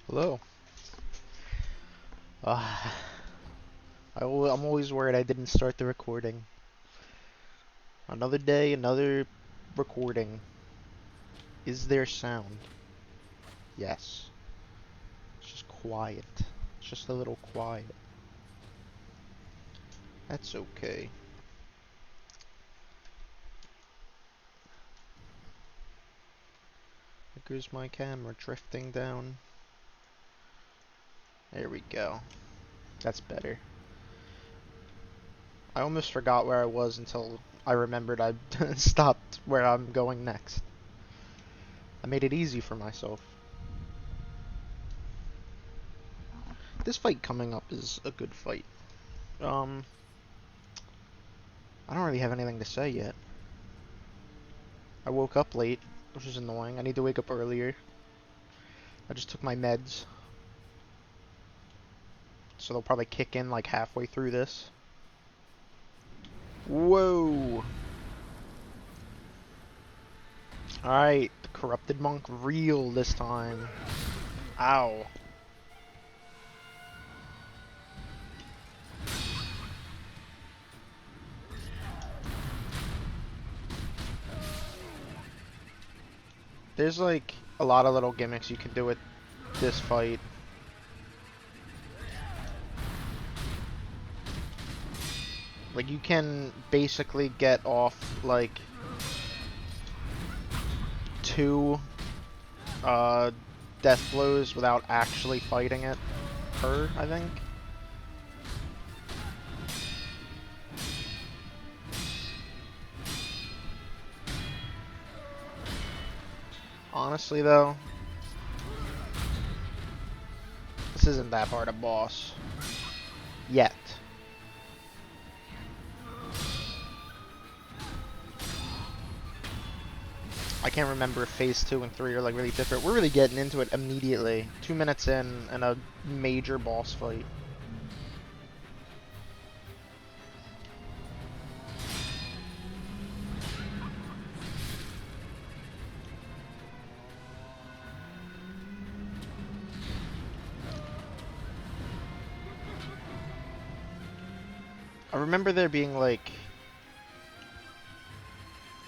Hello. Uh, I'm always worried I didn't start the recording. Another day, another recording. Is there sound? Yes. It's just quiet. It's just a little quiet. That's okay. There goes my camera drifting down. There we go. That's better. I almost forgot where I was until I remembered I stopped where I'm going next. I made it easy for myself. This fight coming up is a good fight. Um, I don't really have anything to say yet. I woke up late, which is annoying. I need to wake up earlier. I just took my meds, so they'll probably kick in like halfway through this. Whoa! Alright, the corrupted monk real this time. Ow. There's like a lot of little gimmicks you can do with this fight. Like you can basically get off like two death blows without actually fighting it per, I think. Honestly though, this isn't that hard a boss. Yet. I can't remember if phase 2 and 3 are like really different. We're really getting into it immediately. 2 minutes in and a major boss fight. I remember there being like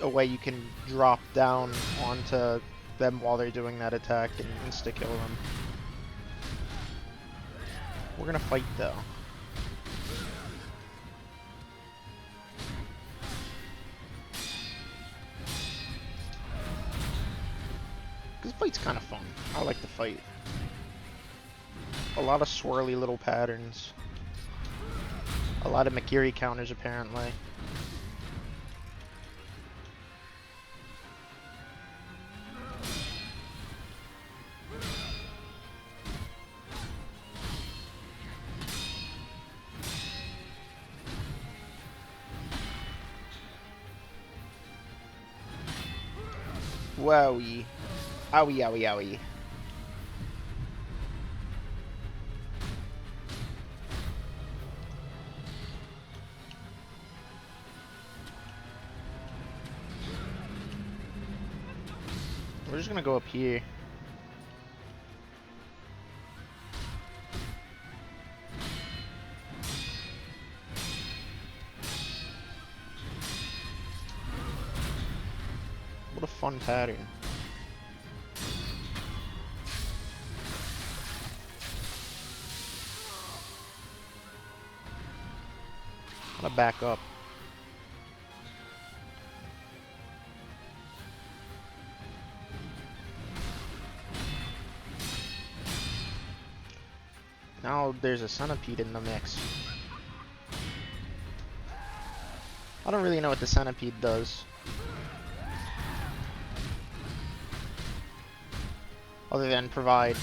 a way you can drop down onto them while they're doing that attack and insta-kill them. We're gonna fight though. This fight's kind of fun. I like the fight. A lot of swirly little patterns. A lot of Makiri counters apparently. Wowie. Owie, owie, owie. We're just gonna go up here. What a fun pattern. I'm gonna back up. Now there's a centipede in the mix. I don't really know what the centipede does. Other than provide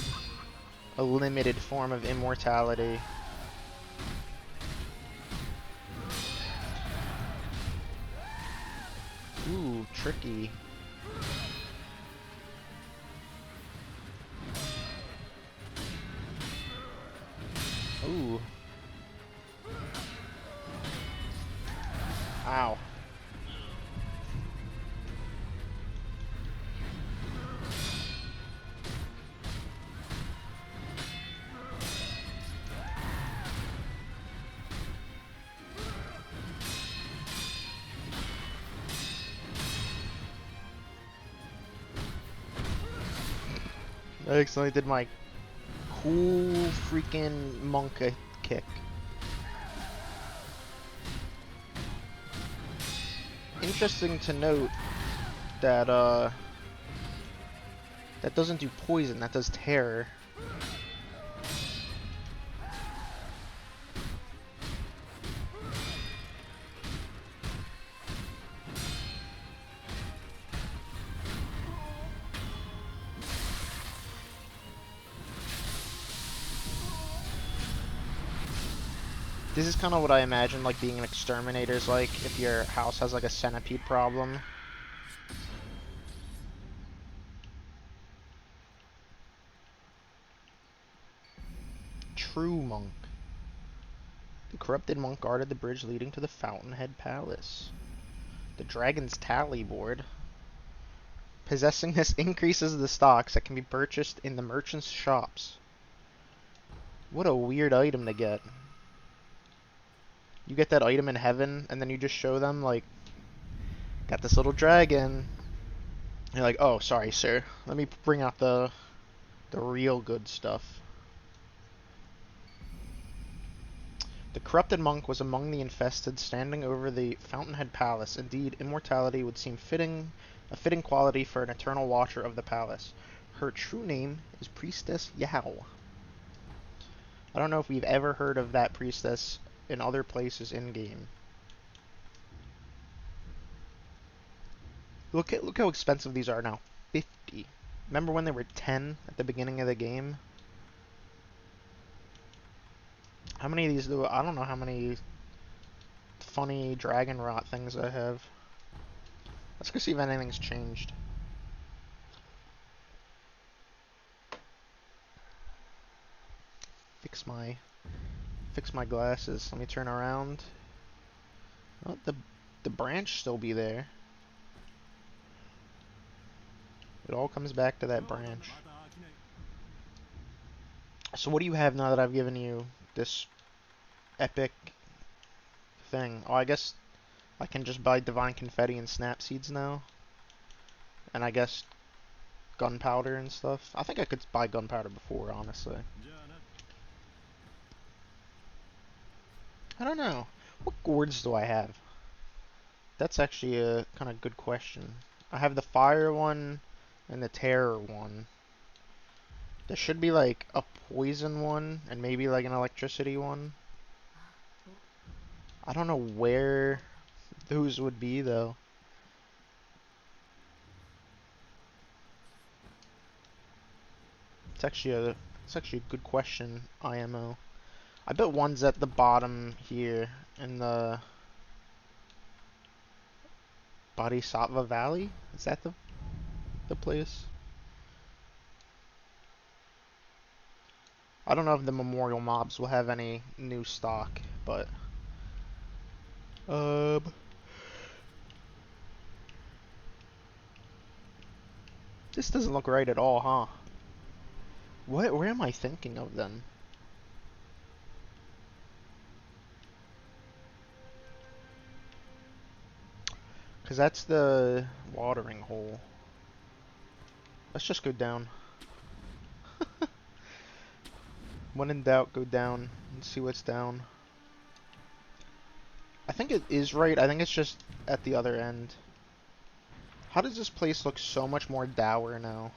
a limited form of immortality. Ooh, tricky. Ooh. Ow. I accidentally did my cool freaking monk kick. Interesting to note that that doesn't do poison, that does terror. This is kind of what I imagine like being an exterminator's like if your house has like a centipede problem. True monk. The corrupted monk guarded the bridge leading to the Fountainhead Palace. The Dragon's Tally board. Possessing this increases the stocks that can be purchased in the merchant's shops. What a weird item to get. You get that item in heaven, and then you just show them, like, got this little dragon. And you're like, oh, sorry, sir. Let me bring out the real good stuff. The corrupted monk was among the infested, standing over the Fountainhead Palace. Indeed, immortality would seem a fitting quality for an eternal watcher of the palace. Her true name is Priestess Yao. I don't know if we've ever heard of that priestess in other places in-game. Look how expensive these are now. 50. Remember when they were 10 at the beginning of the game? How many of these do I don't know how many funny dragon rot things I have. Let's go see if anything's changed. Fix my glasses. Let me turn around. Oh, the branch still be there. It all comes back to that branch. So what do you have now that I've given you this epic thing? Oh, I guess I can just buy divine confetti and snap seeds now. And I guess gunpowder and stuff. I think I could buy gunpowder before, honestly. I don't know. What gourds do I have? That's actually a kind of good question. I have the fire one and the terror one. There should be like a poison one and maybe like an electricity one. I don't know where those would be though. It's actually a good question, IMO. I bet one's at the bottom here in the Bodhisattva Valley. Is that the place? I don't know if the memorial mobs will have any new stock, but this doesn't look right at all, huh? Where am I thinking of then? Because that's the watering hole. Let's just go down. When in doubt, go down and see what's down. I think it is right. I think it's just at the other end. How does this place look so much more dour now?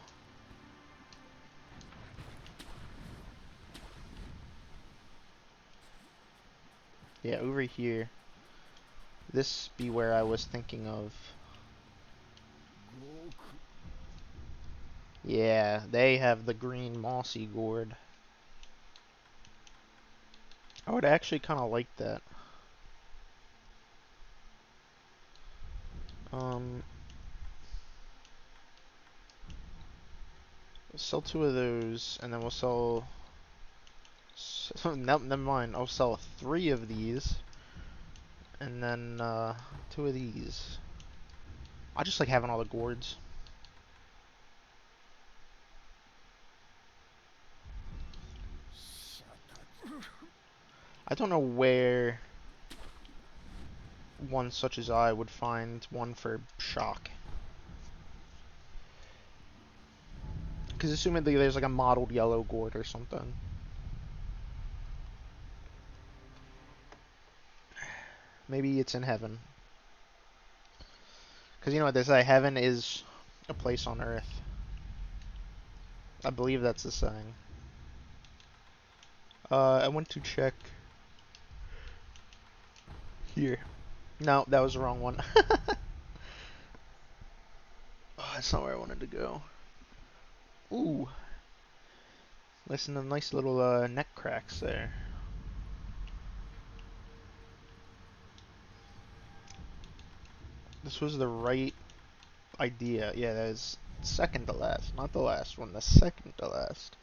Yeah, over here. This be where I was thinking of. Yeah, they have the green mossy gourd. I would actually kind of like that. We'll sell 2 of those, and then we'll sell... no, never mind. I'll sell 3 of these, and then 2 of these. I just like having all the gourds. I don't know where one such as I would find one for shock. Because assumedly there's like a mottled yellow gourd or something. Maybe it's in heaven. Because you know what they say, heaven is a place on earth. I believe that's the saying. I went to check here. No, that was the wrong one. Oh, that's not where I wanted to go. Ooh. Listen to nice little neck cracks there. This was the right idea. Yeah, that is second to last. Not the last one, the second to last.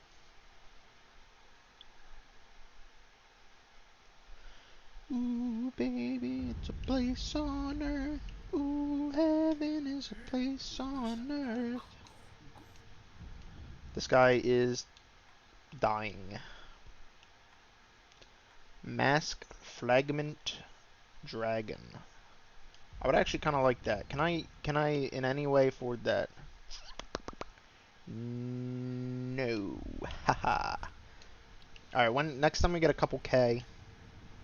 Ooh, baby, it's a place on earth. Ooh, heaven is a place on earth. This guy is dying. Mask Fragment Dragon. I would actually kind of like that. Can I in any way afford that? No. Haha. Alright, when next time we get a couple K,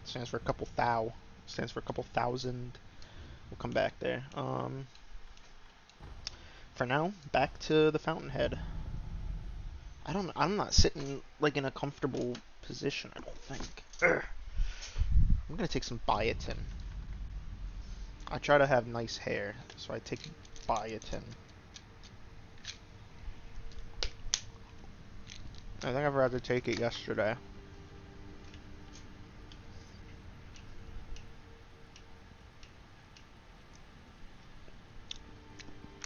stands for a couple thou, stands for a couple thousand, we'll come back there. For now, back to the fountainhead. I'm not sitting like in a comfortable position, I don't think. Ugh. I'm gonna take some biotin. I try to have nice hair, so I take biotin. I think I've rather take it yesterday.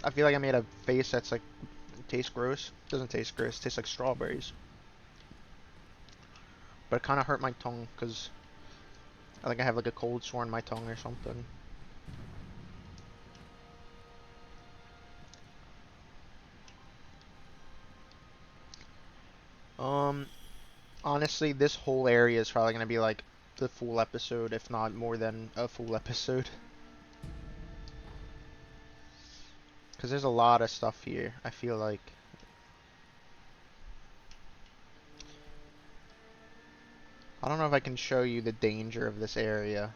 I feel like I made a face that's like tastes gross. Doesn't taste gross. Tastes like strawberries. But it kind of hurt my tongue because I think I have like a cold sore in my tongue or something. Honestly, this whole area is probably gonna be like the full episode, if not more than a full episode. Because there's a lot of stuff here, I feel like. I don't know if I can show you the danger of this area.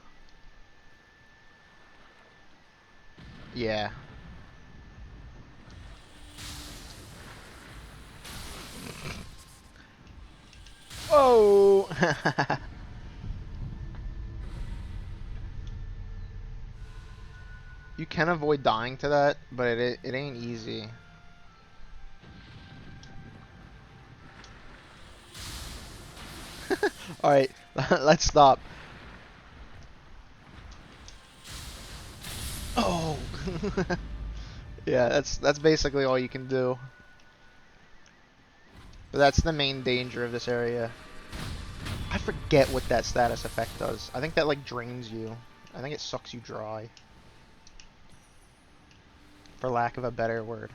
Yeah. Oh! You can avoid dying to that, but it ain't easy. Alright, let's stop. Oh! Yeah, that's basically all you can do. But that's the main danger of this area. I forget what that status effect does. I think that like drains you. I think it sucks you dry. For lack of a better word.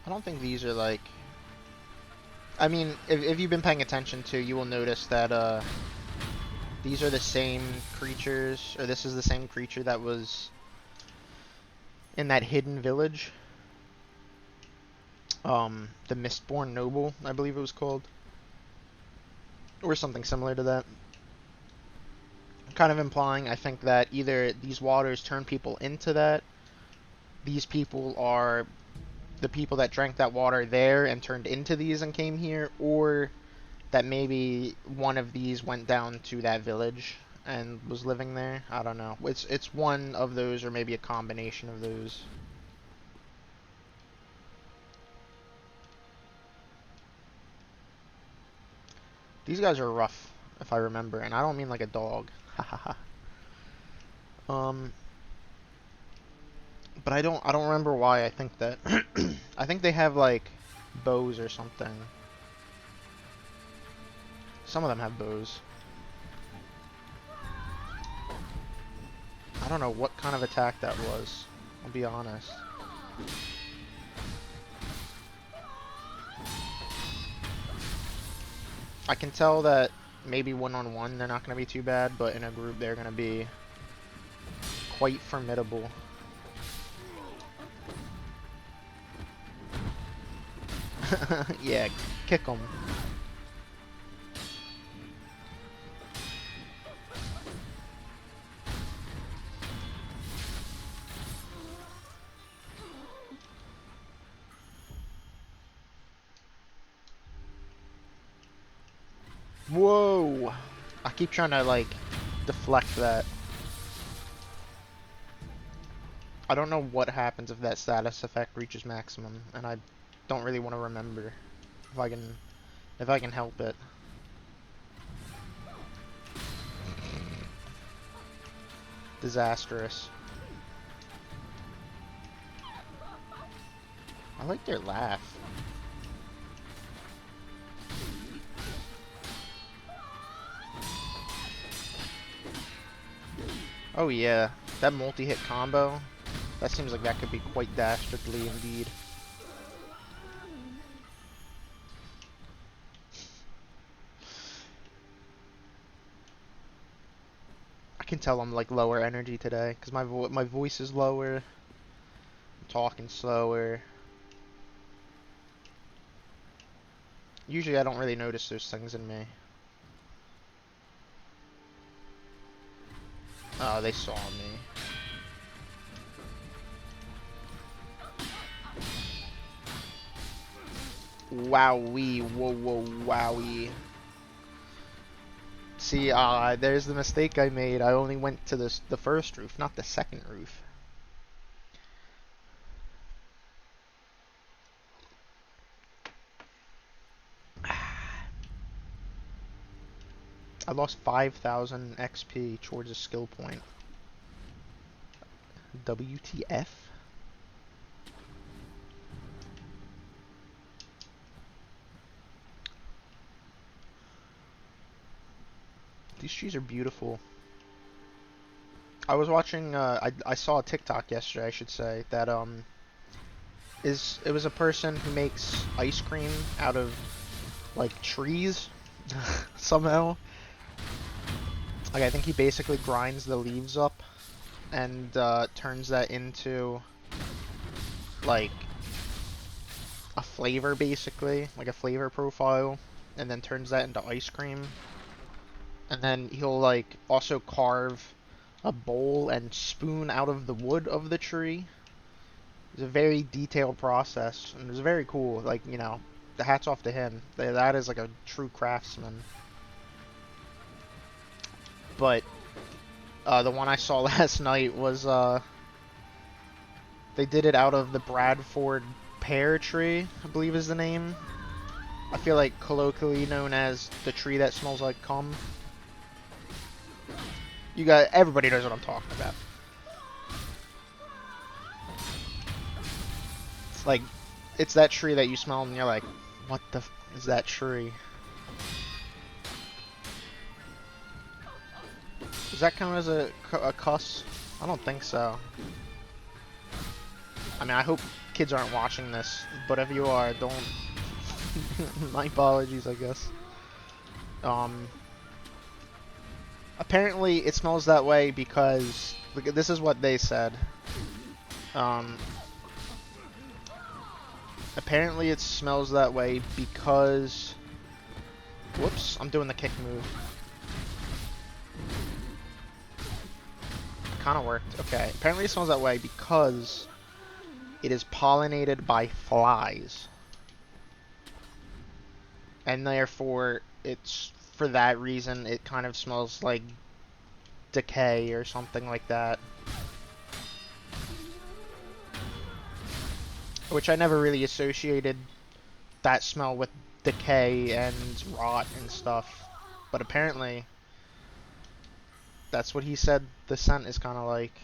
I don't think these are like... I mean, if you've been paying attention to, you will notice that these are the same creatures, or this is the same creature that was in that hidden village. The Mistborn Noble, I believe it was called. Or something similar to that. Kind of implying, I think, that either these waters turn people into that, these people are the people that drank that water there and turned into these and came here, or that maybe one of these went down to that village and was living there. I don't know. It's one of those, or maybe a combination of those. These guys are rough, if I remember, and I don't mean like a dog. Hahaha. But I don't remember why I think that. I think they have like bows or something. Some of them have bows. I don't know what kind of attack that was. I'll be honest. I can tell that maybe one-on-one they're not going to be too bad, but in a group they're going to be quite formidable. Yeah, kick them. Whoa! I keep trying to, like, deflect that. I don't know what happens if that status effect reaches maximum, and I don't really want to remember if I can help it. Disastrous. I like their laugh. Oh yeah, that multi-hit combo, that seems like that could be quite dastardly indeed. I can tell I'm like lower energy today, because my voice is lower, I'm talking slower. Usually I don't really notice those things in me. Oh, they saw me. Wowee, whoa, whoa, wowee. See, there's the mistake I made. I only went to the first roof, not the second roof. I lost 5,000 XP towards a skill point. WTF? These trees are beautiful. I was watching, I saw a TikTok yesterday, I should say, that, it was a person who makes ice cream out of, like, trees, somehow. Like, I think he basically grinds the leaves up, and, turns that into, like, a flavor, basically, like a flavor profile, and then turns that into ice cream. And then he'll, like, also carve a bowl and spoon out of the wood of the tree. It's a very detailed process, and it's very cool. Like, you know, the hats off to him. That is like a true craftsman. But the one I saw last night was they did it out of the Bradford pear tree, I believe is the name. I feel like colloquially known as the tree that smells like cum. Everybody knows what I'm talking about. It's like, it's that tree that you smell and you're like, what the f is that tree? Does that count as a cuss? I don't think so. I mean, I hope kids aren't watching this, but if you are, don't... My apologies, I guess. Apparently it smells that way because... Look, this is what they said. Apparently it smells that way because... Whoops, I'm doing the kick move. Kinda worked. Okay, apparently it smells that way because it is pollinated by flies. And therefore, it's... For that reason, it kind of smells like decay or something like that. Which I never really associated that smell with decay and rot and stuff. But apparently, that's what he said the scent is kind of like.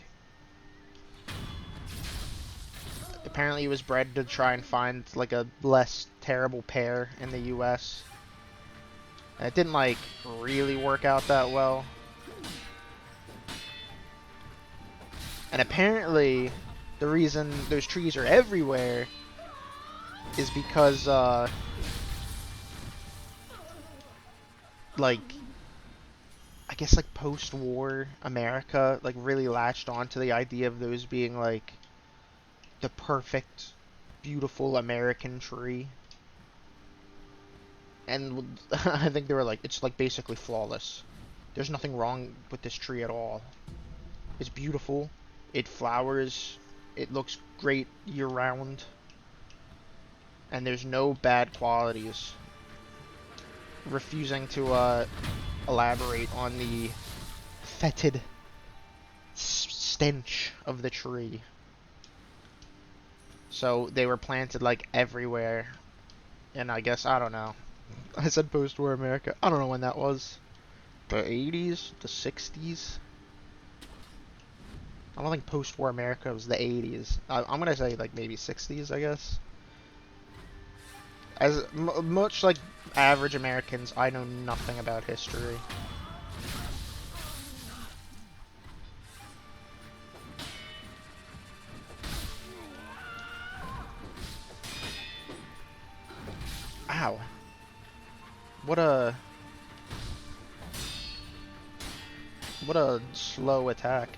Apparently he was bred to try and find like a less terrible pear in the US. And it didn't like really work out that well. And apparently the reason those trees are everywhere is because like, I guess like post-war America like really latched onto the idea of those being like the perfect, beautiful American tree. And I think they were like, it's like basically flawless. There's nothing wrong with this tree at all. It's beautiful. It flowers. It looks great year round. And there's no bad qualities. Refusing to elaborate on the fetid stench of the tree. So they were planted like everywhere. And I guess, I don't know. I said post-war America. I don't know when that was. The 80s? The 60s? I don't think post-war America was the 80s. I'm gonna say like maybe 60s, I guess. As much like average Americans, I know nothing about history. Ow. What a slow attack.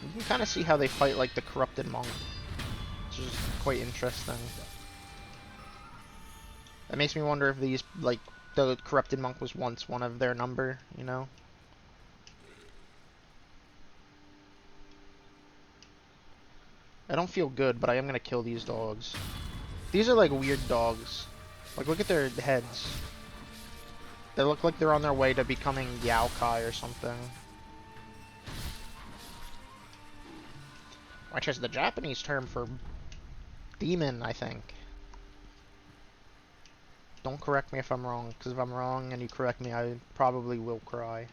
You can kind of see how they fight like the corrupted monk, which is quite interesting. That makes me wonder if these, like, the corrupted monk was once one of their number, you know? I don't feel good, but I am gonna kill these dogs. These are like weird dogs. Like, look at their heads. They look like they're on their way to becoming Yaokai or something. Which is the Japanese term for demon, I think. Don't correct me if I'm wrong, because if I'm wrong and you correct me, I probably will cry.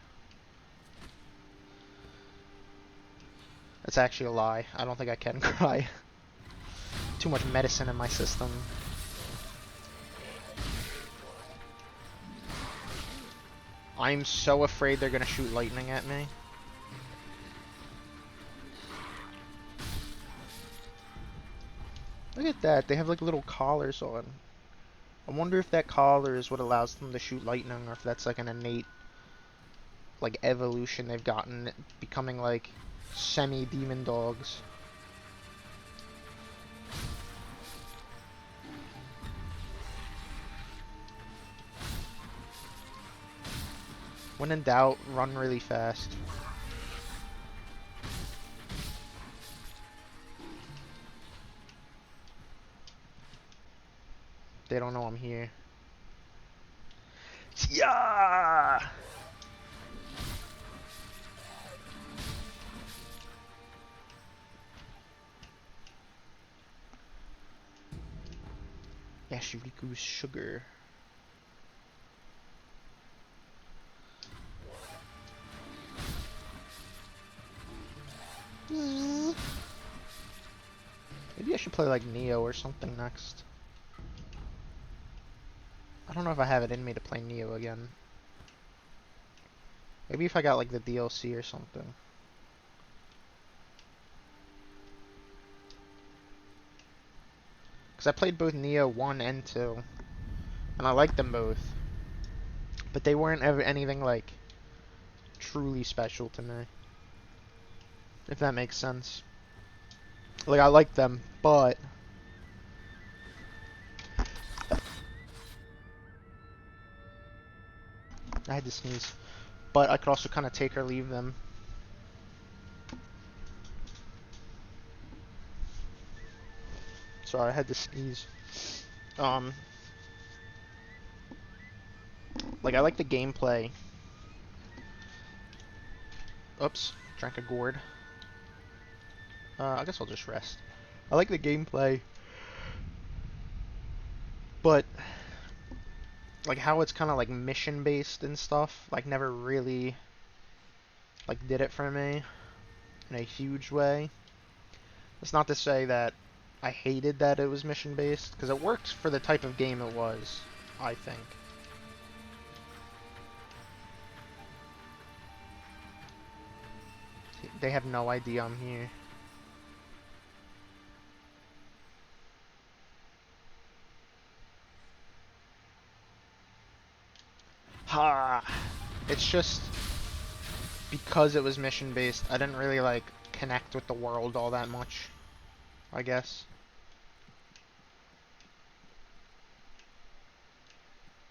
That's actually a lie. I don't think I can cry. Too much medicine in my system. I'm so afraid they're gonna shoot lightning at me. Look at that, they have like little collars on. I wonder if that collar is what allows them to shoot lightning, or if that's like an innate, like, evolution they've gotten, becoming like semi-demon dogs. When in doubt, run really fast. They don't know I'm here. Yeah! Yashiriku's sugar. Maybe I should play like Neo or something next. I don't know if I have it in me to play Neo again. Maybe if I got like the DLC or something. Because I played both Neo 1 and 2. And I liked them both. But they weren't ever anything like truly special to me. If that makes sense. Like, I liked them, but I had to sneeze. But I could also kind of take or leave them. Sorry, I had to sneeze. Like, I like the gameplay. Oops, drank a gourd. I guess I'll just rest. I like the gameplay, but like how it's kind of like mission based and stuff, like never really like did it for me in a huge way. It's not to say that I hated that it was mission based, because it worked for the type of game it was, I think. They have no idea I'm here. It's just because it was mission based, I didn't really like connect with the world all that much, I guess.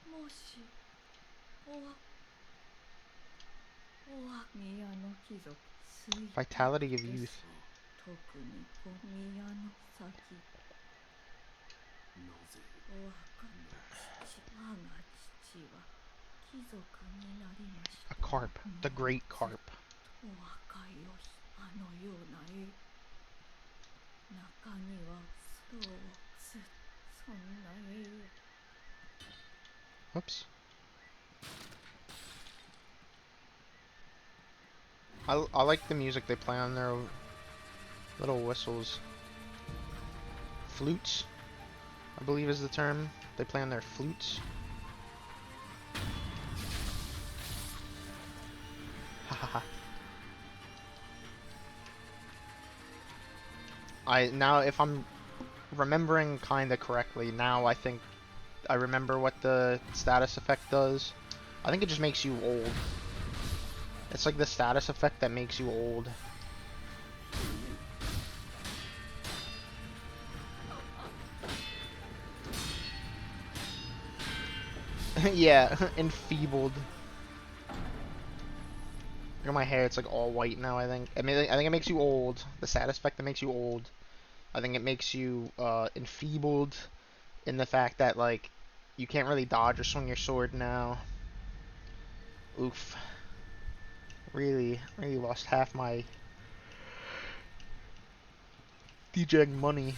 もしおわ宮の貴族水 Vitality of です youth. 特にこ宮の先おわかの我が父は貴族になりまし A た carp. The great carp. お若いよあのような絵中にはそんな絵を Whoops. I like the music they play on their little whistles. Flutes, I believe is the term. They play on their flutes. Hahaha. Now if I'm remembering kinda correctly, now I think I remember what the status effect does. I think it just makes you old. It's like the status effect that makes you old. Yeah, enfeebled. Look at my hair, it's like all white now, I think. I mean, I think it makes you old. The status effect that makes you old. I think it makes you enfeebled in the fact that, like, you can't really dodge or swing your sword now. Oof. Really lost half my DJing money.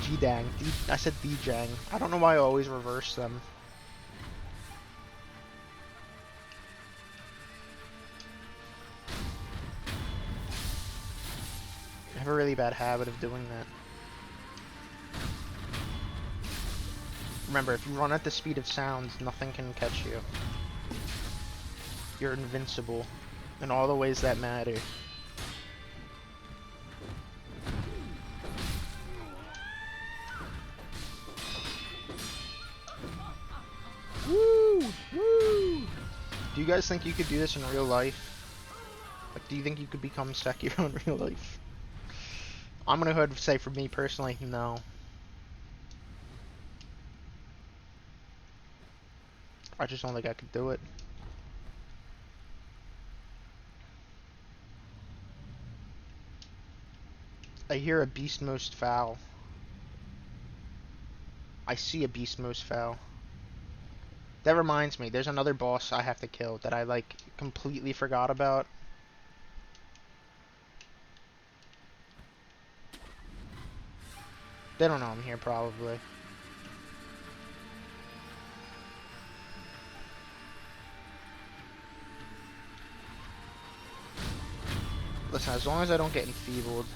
G-dang. I said DJang. I don't know why I always reverse them. I have a really bad habit of doing that. Remember, if you run at the speed of sound, nothing can catch you. You're invincible in all the ways that matter. Woo! Woo! Do you guys think you could do this in real life? Like, do you think you could become Sekiro in real life? I'm gonna go ahead and say for me personally, no. I just don't think I could do it. I hear a beast most foul. I see a beast most foul. That reminds me, there's another boss I have to kill that I, like, completely forgot about. They don't know I'm here, probably. Listen, as long as I don't get enfeebled.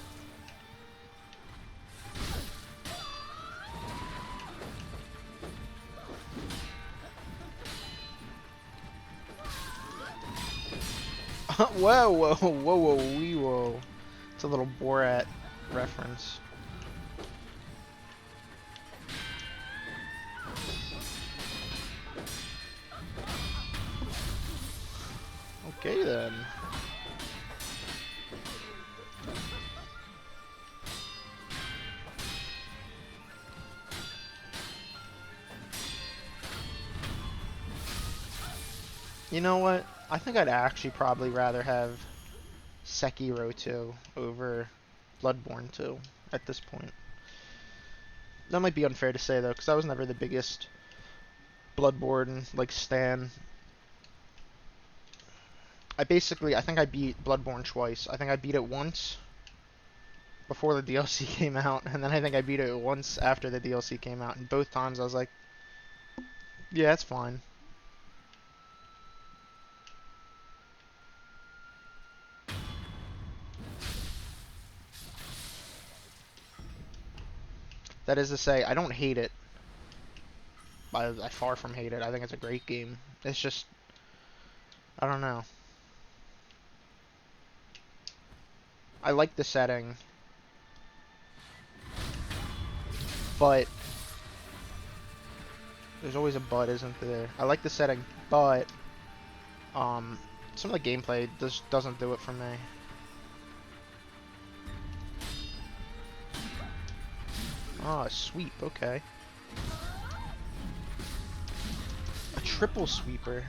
Whoa, whoa, whoa, whoa, wee, whoa. It's a little Borat reference. Okay, then. You know what? I think I'd actually probably rather have Sekiro 2 over Bloodborne 2 at this point. That might be unfair to say though, because I was never the biggest Bloodborne like stan. I think I beat Bloodborne twice. I think I beat it once before the DLC came out, and then I think I beat it once after the DLC came out, and both times I was like, yeah, it's fine. That is to say, I don't hate it. I far from hate it. I think it's a great game. It's just, I don't know. I like the setting, but there's always a but, isn't there? I like the setting, but Um, some of the gameplay doesn't do it for me. Oh, a sweep, okay. A triple sweeper.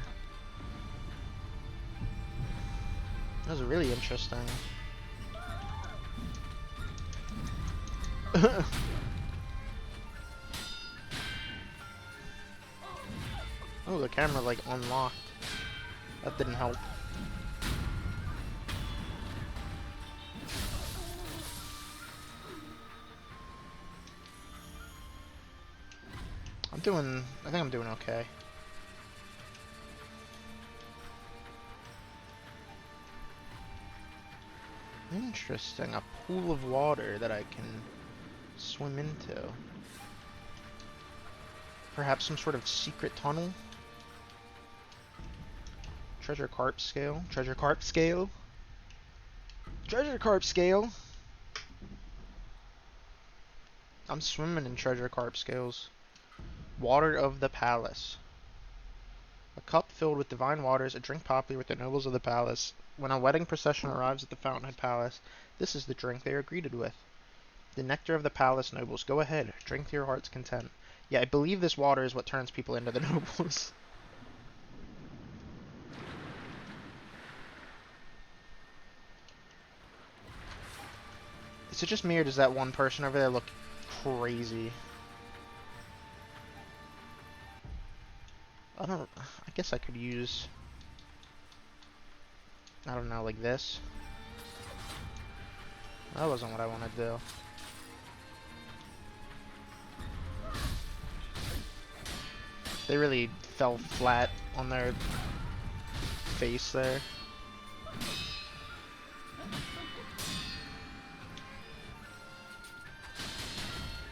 That was really interesting. Oh, the camera like unlocked. That didn't help. I think I'm doing okay. Interesting, a pool of water that I can swim into. Perhaps some sort of secret tunnel? Treasure carp scale? Treasure carp scale? Treasure carp scale! I'm swimming in treasure carp scales. Water of the palace. A cup filled with divine waters, a drink popular with the nobles of the palace. When a wedding procession arrives at the Fountainhead Palace, this is the drink they are greeted with. The nectar of the palace nobles. Go ahead, drink to your heart's content. Yeah, I believe this water is what turns people into the nobles. Is it just me, or does that one person over there look crazy? I guess I could use, I don't know, like this. That wasn't what I wanted to do. They really fell flat on their face there.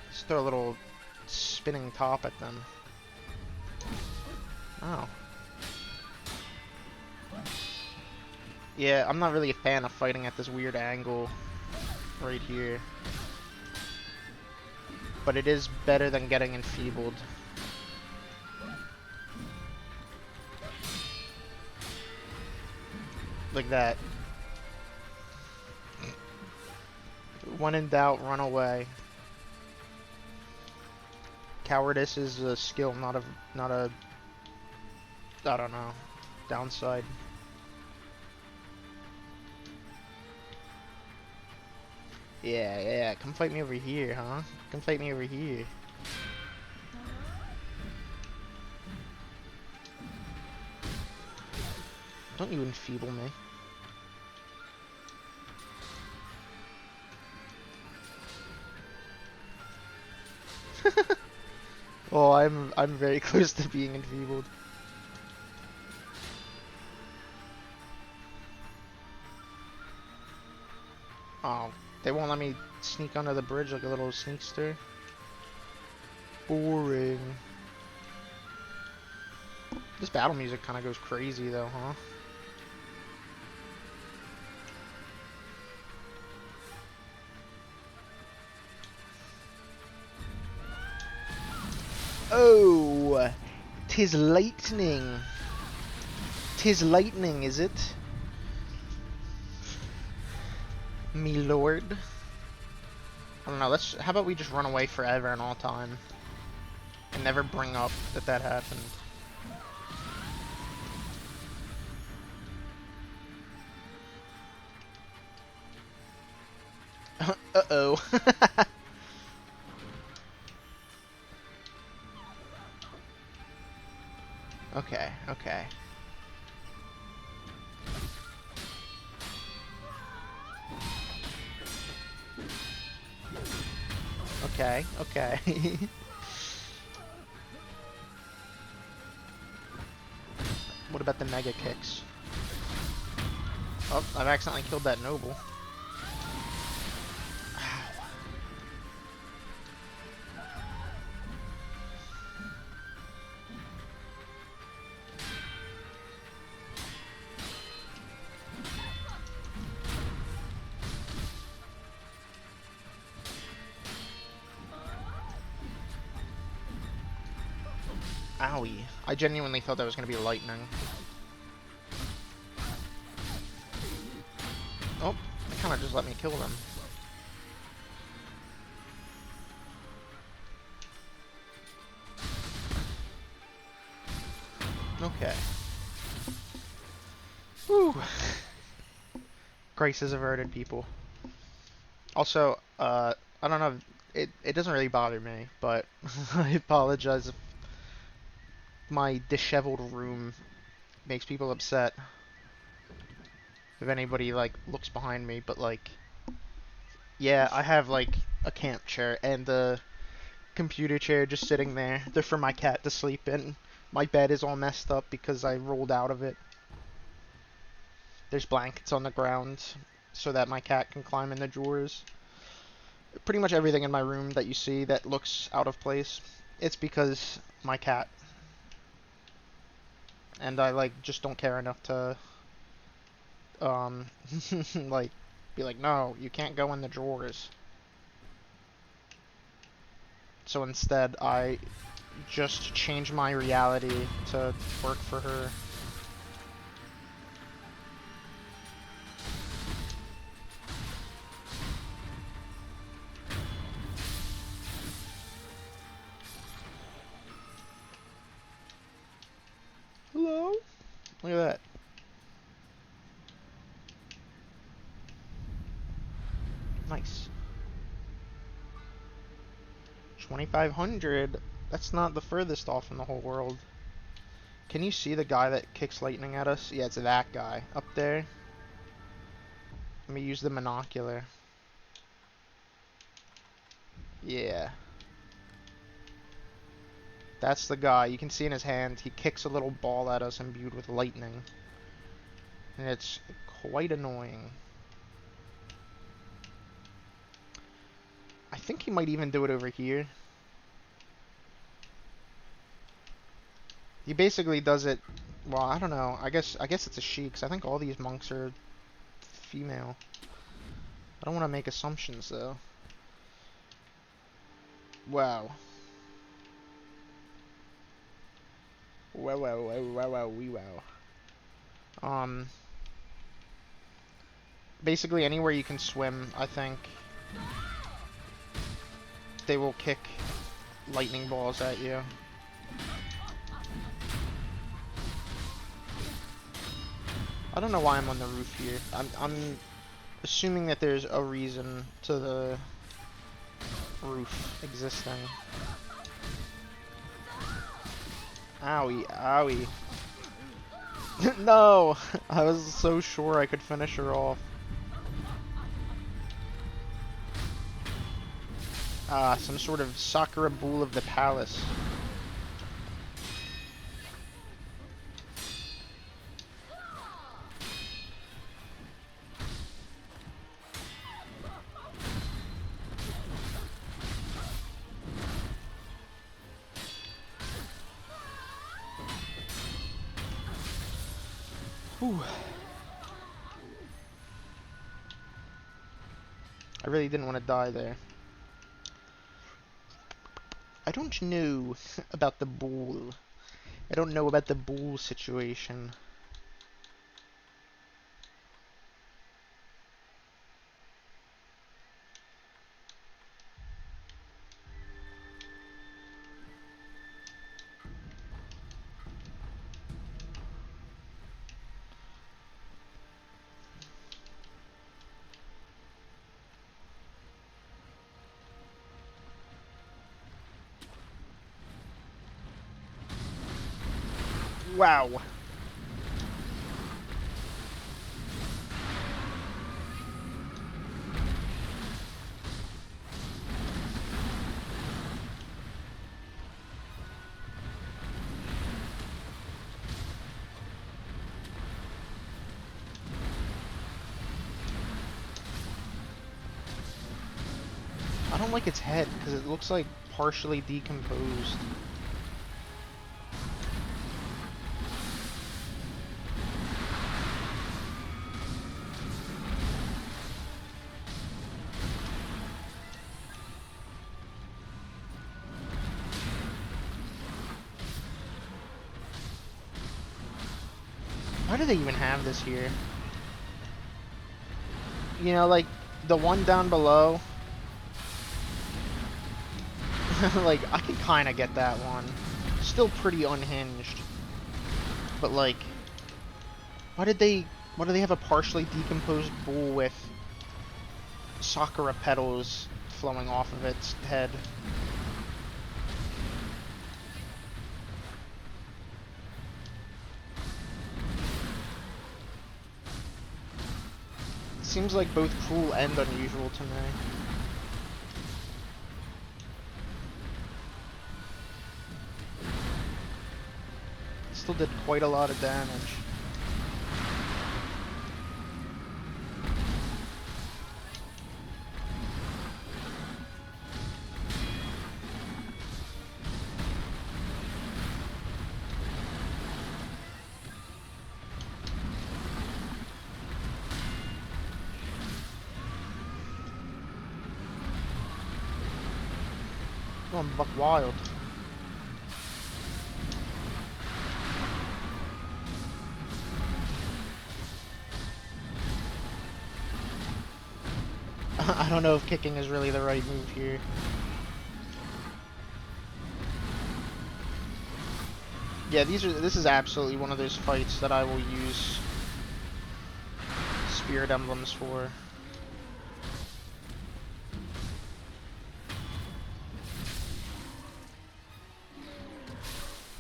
Just throw a little spinning top at them. Oh. Yeah, I'm not really a fan of fighting at this weird angle right here. But it is better than getting enfeebled. Like that. When in doubt, run away. Cowardice is a skill, not a I don't know, downside. Yeah, come fight me over here, huh? Come fight me over here. Don't you enfeeble me. Oh, I'm very close to being enfeebled. Oh, they won't let me sneak under the bridge like a little sneakster. Boring. This battle music kind of goes crazy though, huh? Oh, 'tis lightning. 'Tis lightning, is it? Me lord. I don't know, how about we just run away forever and all time? And never bring up that happened. Uh-oh. Okay. Okay. What about the mega kicks? Oh, I've accidentally killed that noble. Owie. I genuinely thought that was going to be lightning. Oh, they kind of just let me kill them. Okay. Whew. Crisis averted, people. Also, I don't know, it doesn't really bother me, but I apologize if my disheveled room makes people upset. If anybody, like, looks behind me, but, like, yeah, I have, like, a camp chair and a computer chair just sitting there. They're for my cat to sleep in. My bed is all messed up because I rolled out of it. There's blankets on the ground so that my cat can climb in the drawers. Pretty much everything in my room that you see that looks out of place, it's because my cat. And I, like, just don't care enough to, like, be like, no, you can't go in the drawers. So instead, I just change my reality to work for her. Hello? Look at that. Nice. 2,500. That's not the furthest off in the whole world. Can you see the guy that kicks lightning at us? Yeah, it's that guy up there. Let me use the monocular. Yeah. That's the guy. You can see in his hand, he kicks a little ball at us imbued with lightning. And it's quite annoying. I think he might even do it over here. He basically does it, well, I don't know. I guess it's a she, because I think all these monks are female. I don't want to make assumptions, though. Wow. Wow, wow, wow, wow, wow, wee wow. Basically anywhere you can swim, I think, they will kick lightning balls at you. I don't know why I'm on the roof here. I'm assuming that there's a reason to the roof existing. Owie, owie. No! I was so sure I could finish her off. Ah, some sort of Sakura Bull of the Palace. Whew. I really didn't want to die there. I don't know about the bull. I don't know about the bull situation. Wow. I don't like its head, because it looks like partially decomposed. Why do they even have this here? You know, like, the one down below, like, I can kind of get that one. Still pretty unhinged. But, like, why do they have a partially decomposed bull with sakura petals flowing off of its head? It seems like both cruel and unusual to me. Still did quite a lot of damage. Going buck wild. I don't know if kicking is really the right move here. Yeah, this is absolutely one of those fights that I will use spirit emblems for.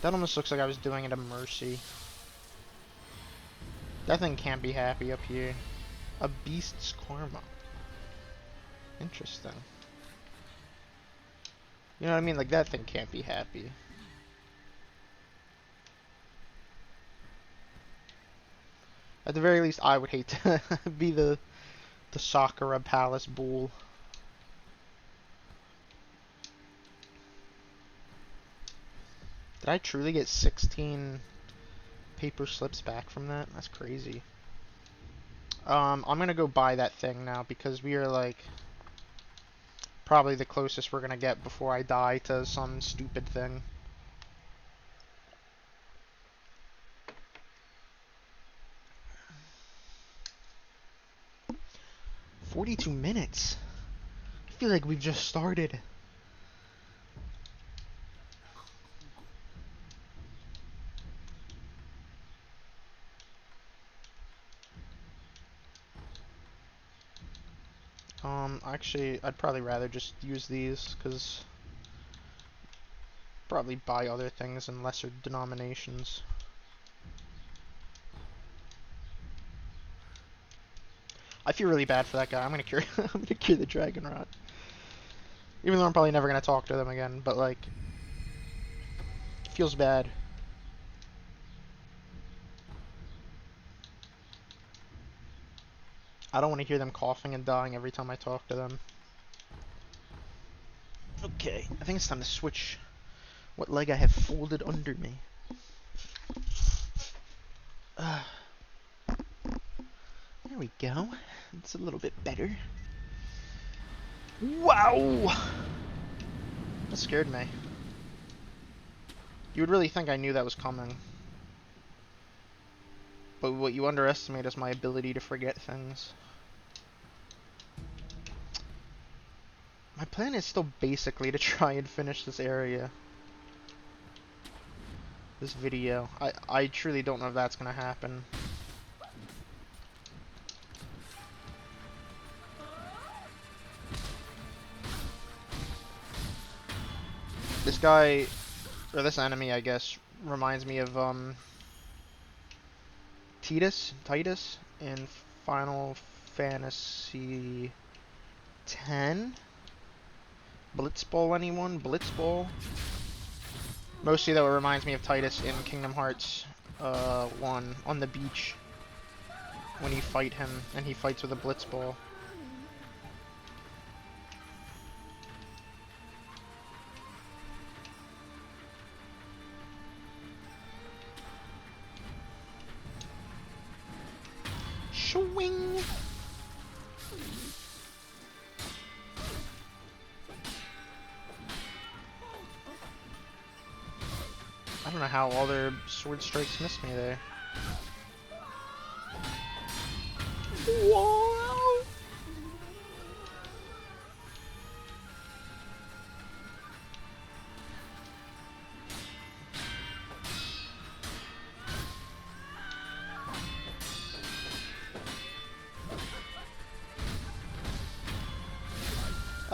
That almost looks like I was doing it a mercy. That thing can't be happy up here. A beast's karma. Interesting. You know what I mean? Like, that thing can't be happy. At the very least, I would hate to be the Sakura Palace Bull. Did I truly get 16 paper slips back from that? That's crazy. I'm gonna go buy that thing now because we are like probably the closest we're gonna get before I die to some stupid thing. "42 minutes? I feel like we've just started." Actually, I'd probably rather just use these, because probably buy other things in lesser denominations. I feel really bad for that guy. I'm gonna cure I'm gonna cure the dragon rot. Even though I'm probably never gonna talk to them again, but like it feels bad. I don't want to hear them coughing and dying every time I talk to them. Okay, I think it's time to switch what leg I have folded under me. There we go. It's a little bit better. Wow! That scared me. You would really think I knew that was coming. But what you underestimate is my ability to forget things. My plan is still basically to try and finish this area. This video. I truly don't know if that's gonna happen. This guy, or this enemy, I guess, reminds me of, Titus in Final Fantasy X? Blitzball, anyone? Blitzball? Mostly, though, it reminds me of Titus in Kingdom Hearts 1 on the beach when you fight him and he fights with a Blitzball. Swing! I don't know how all their sword strikes missed me there. Whoa!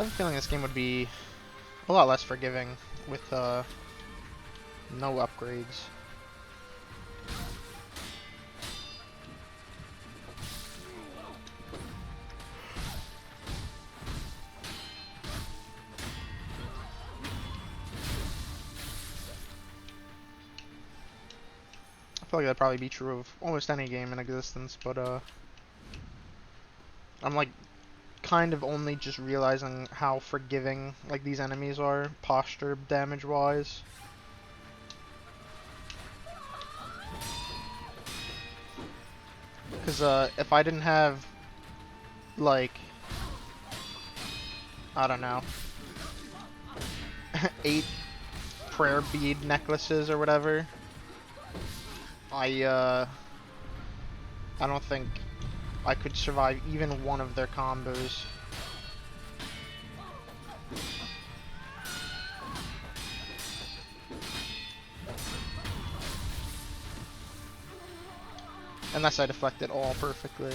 I have a feeling this game would be a lot less forgiving with no upgrades. I feel like that'd probably be true of almost any game in existence, but I'm like kind of only just realizing how forgiving like these enemies are, posture damage wise. Because if I didn't have like, I don't know, 8 prayer bead necklaces or whatever, I don't think I could survive even one of their combos. Unless I deflect it all perfectly.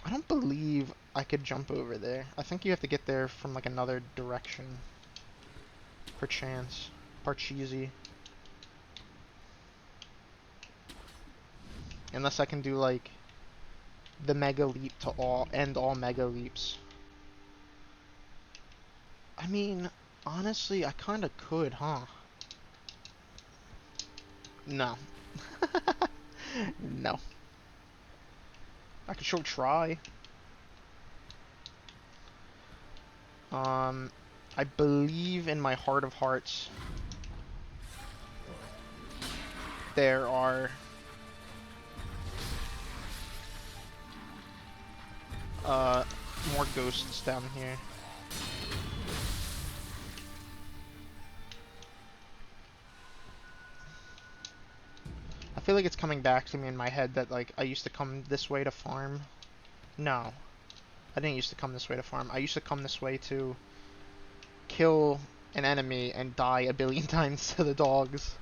I don't believe I could jump over there. I think you have to get there from like another direction. Perchance. Parcheesi. Unless I can do like the mega leap to end all mega leaps. I mean, honestly, I kinda could, huh? No. No. I could sure try. I believe in my heart of hearts there are more ghosts down here. I feel like it's coming back to me in my head that like I used to come this way to farm. No, I didn't used to come this way to farm. I used to come this way to kill an enemy and die a billion times to the dogs.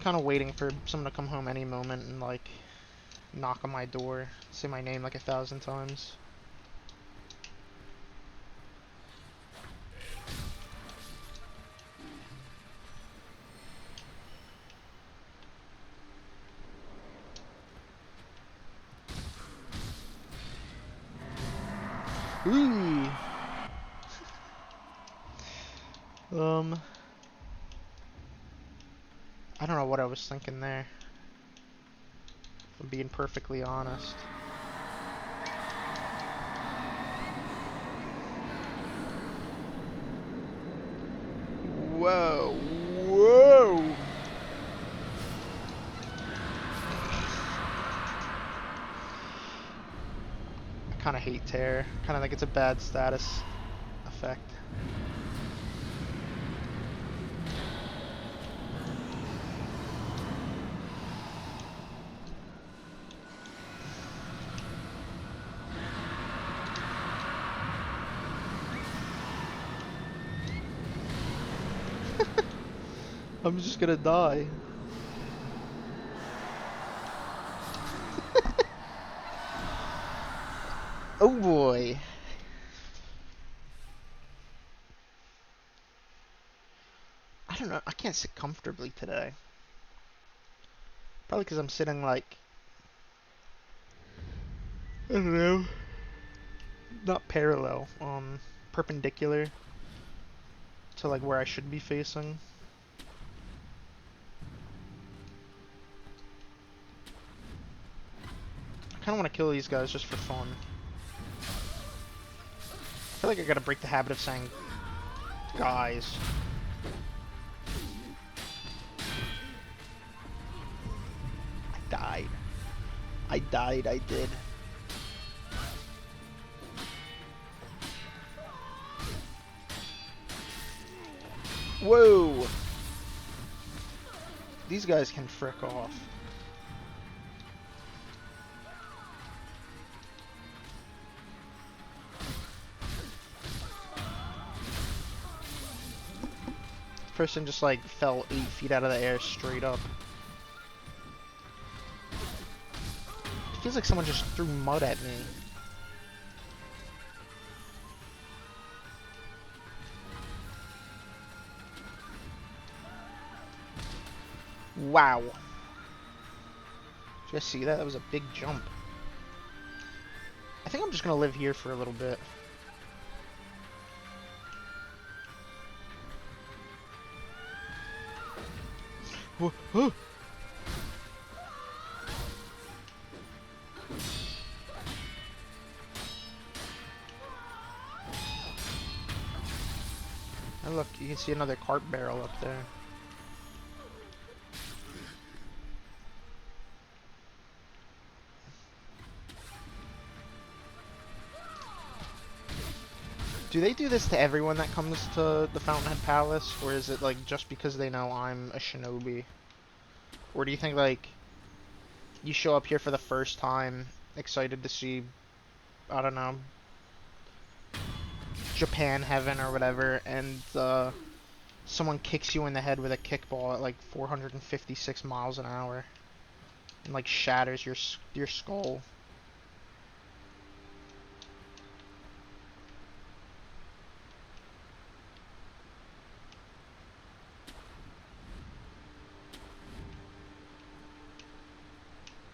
Kind of waiting for someone to come home any moment and like knock on my door, say my name like 1,000 times. Ooh. I don't know what I was thinking there, if I'm being perfectly honest. Whoa, whoa! I kind of hate tear. Kind of think it's a bad status effect. I'm just gonna die. Oh boy. I don't know. I can't sit comfortably today. Probably because I'm sitting like, I don't know, not parallel, perpendicular to like where I should be facing. I kind of want to kill these guys just for fun. I feel like I gotta break the habit of saying guys. I died. I did. Whoa! These guys can frick off. person just like fell 8 feet out of the air straight up. It feels like someone just threw mud at me. Wow. Did you guys see that? That was a big jump. I think I'm just gonna live here for a little bit. Whoa. And look, you can see another cart barrel up there. Do they do this to everyone that comes to the Fountainhead Palace, or is it like just because they know I'm a shinobi? Or do you think like you show up here for the first time, excited to see, I don't know, Japan heaven or whatever, and someone kicks you in the head with a kickball at like 456 miles an hour and like shatters your skull?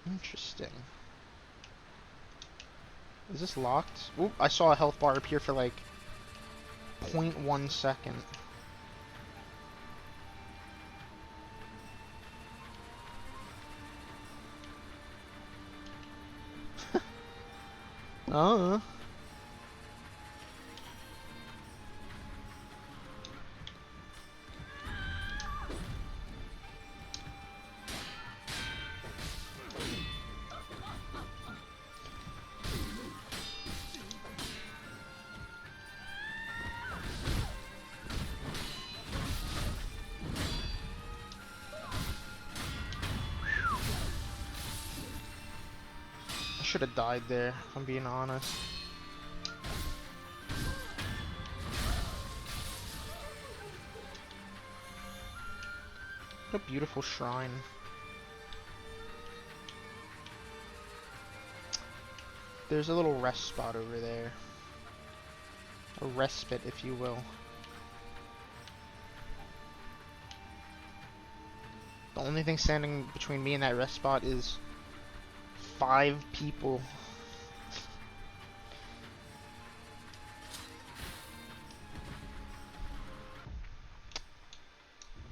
Interesting. Is this locked? Oop, I saw a health bar appear for like 0.1 second. Oh. I should have died there, if I'm being honest. What a beautiful shrine. There's a little rest spot over there. A respite, if you will. The only thing standing between me and that rest spot is 5 people.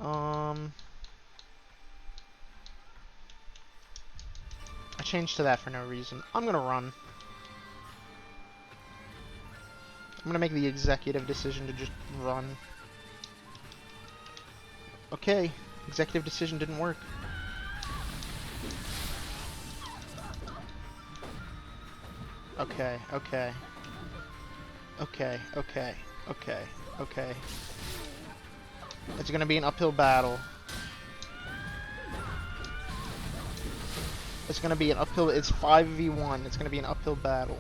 I changed to that for no reason. I'm gonna run. I'm gonna make the executive decision to just run. Okay, executive decision didn't work. Okay. It's gonna be an uphill battle. It's gonna be an uphill. It's 5v1. It's gonna be an uphill battle.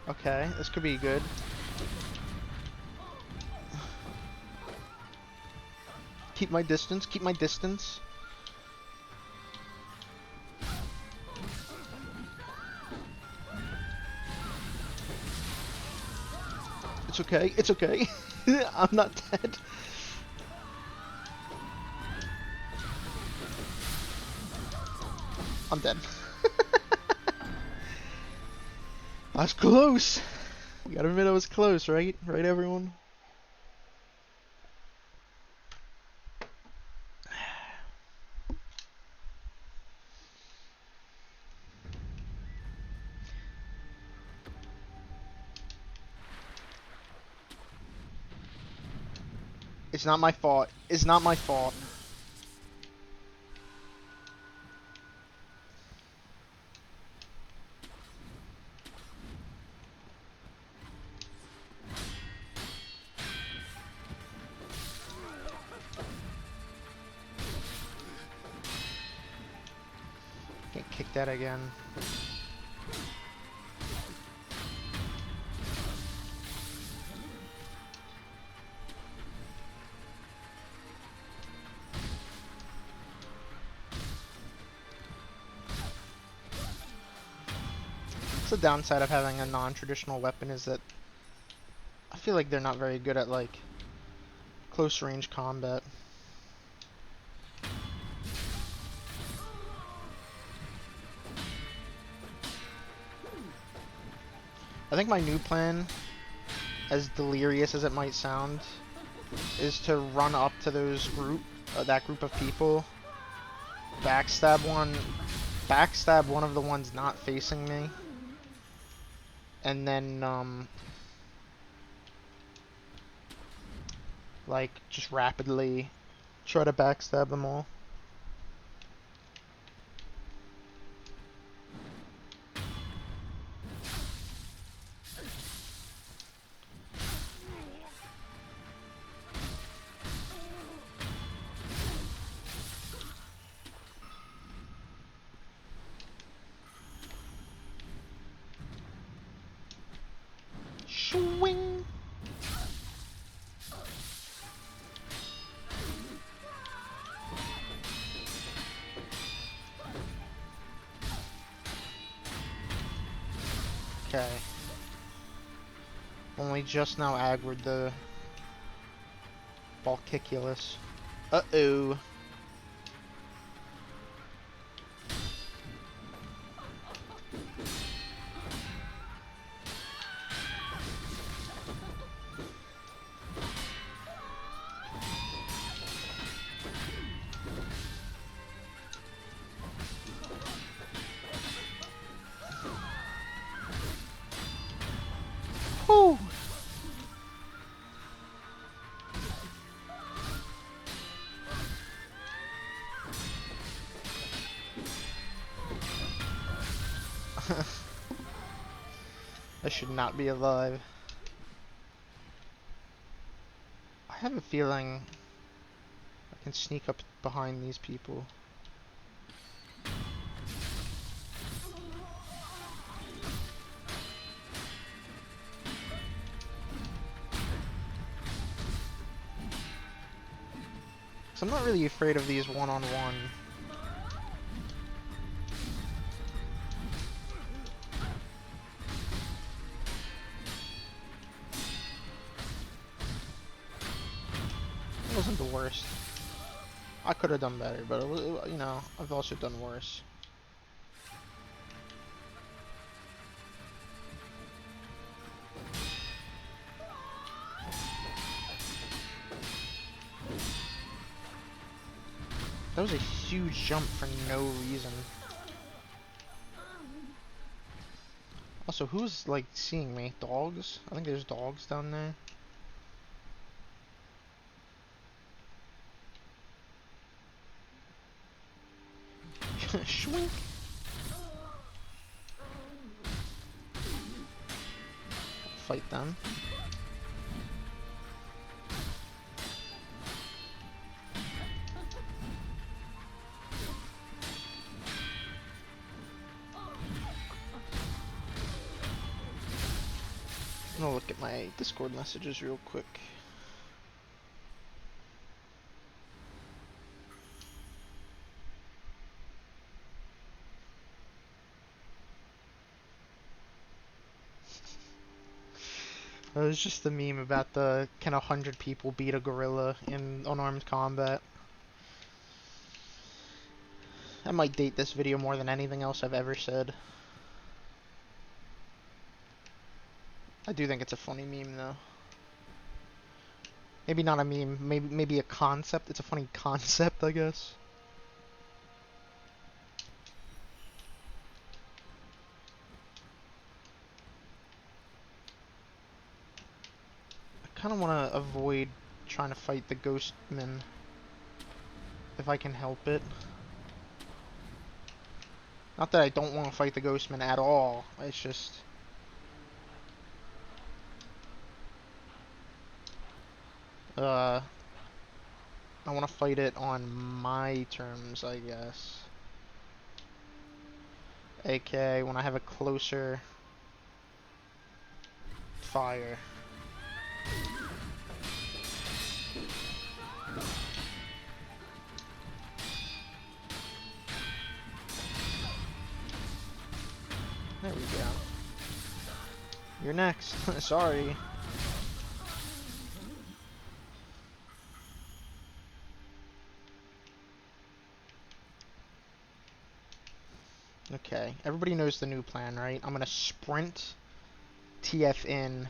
Okay, this could be good. Keep my distance, keep my distance. It's okay, it's okay. I'm not dead. I'm dead. I was close. You gotta admit I was close, right? Right, everyone? It's not my fault. It's not my fault. kick that again. It's the downside of having a non-traditional weapon is that I feel like they're not very good at like close range combat. I think my new plan, as delirious as it might sound, is to run up to that group of people, backstab one of the ones not facing me, and then like just rapidly try to backstab them all. Swing. Okay. Only just now aggroed the Balkiculus. Uh-oh. Whew. I should not be alive. I have a feeling I can sneak up behind these people. So I'm not really afraid of these one-on-one. It wasn't the worst. I could have done better, but you know, I've also done worse. That was a huge jump for no reason. Also, who's like seeing me? Dogs? I think there's dogs down there. Schwink! Fight them. I'm gonna look at my Discord messages real quick. It was just the meme about the can 100 people beat a gorilla in unarmed combat. I might date this video more than anything else I've ever said. I do think it's a funny meme though. Maybe not a meme, maybe a concept. It's a funny concept, I guess. I kind of want to avoid trying to fight the Ghostmen if I can help it. Not that I don't want to fight the Ghostmen at all. It's just I want to fight it on my terms, I guess. AK when I have a closer fire. There we go. You're next. Sorry. Okay, everybody knows the new plan, right? I'm gonna sprint TF in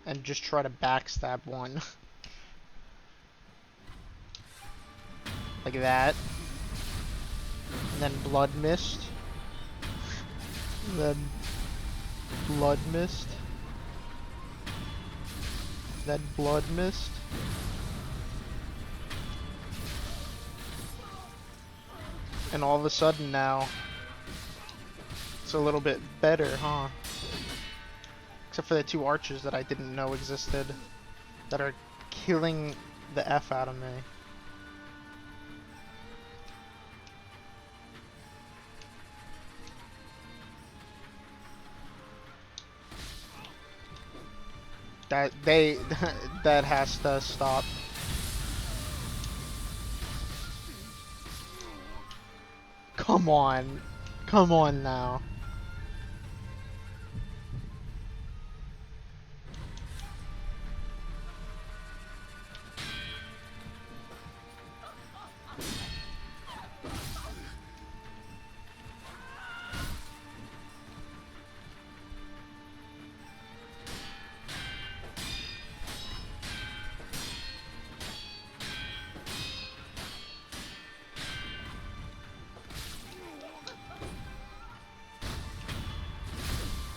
and just try to backstab one. Like that. And then blood mist. And then blood mist. Then blood mist. And all of a sudden now, it's a little bit better, huh? Except for the two archers that I didn't know existed. That are killing the F out of me. That has to stop. Come on. Come on now.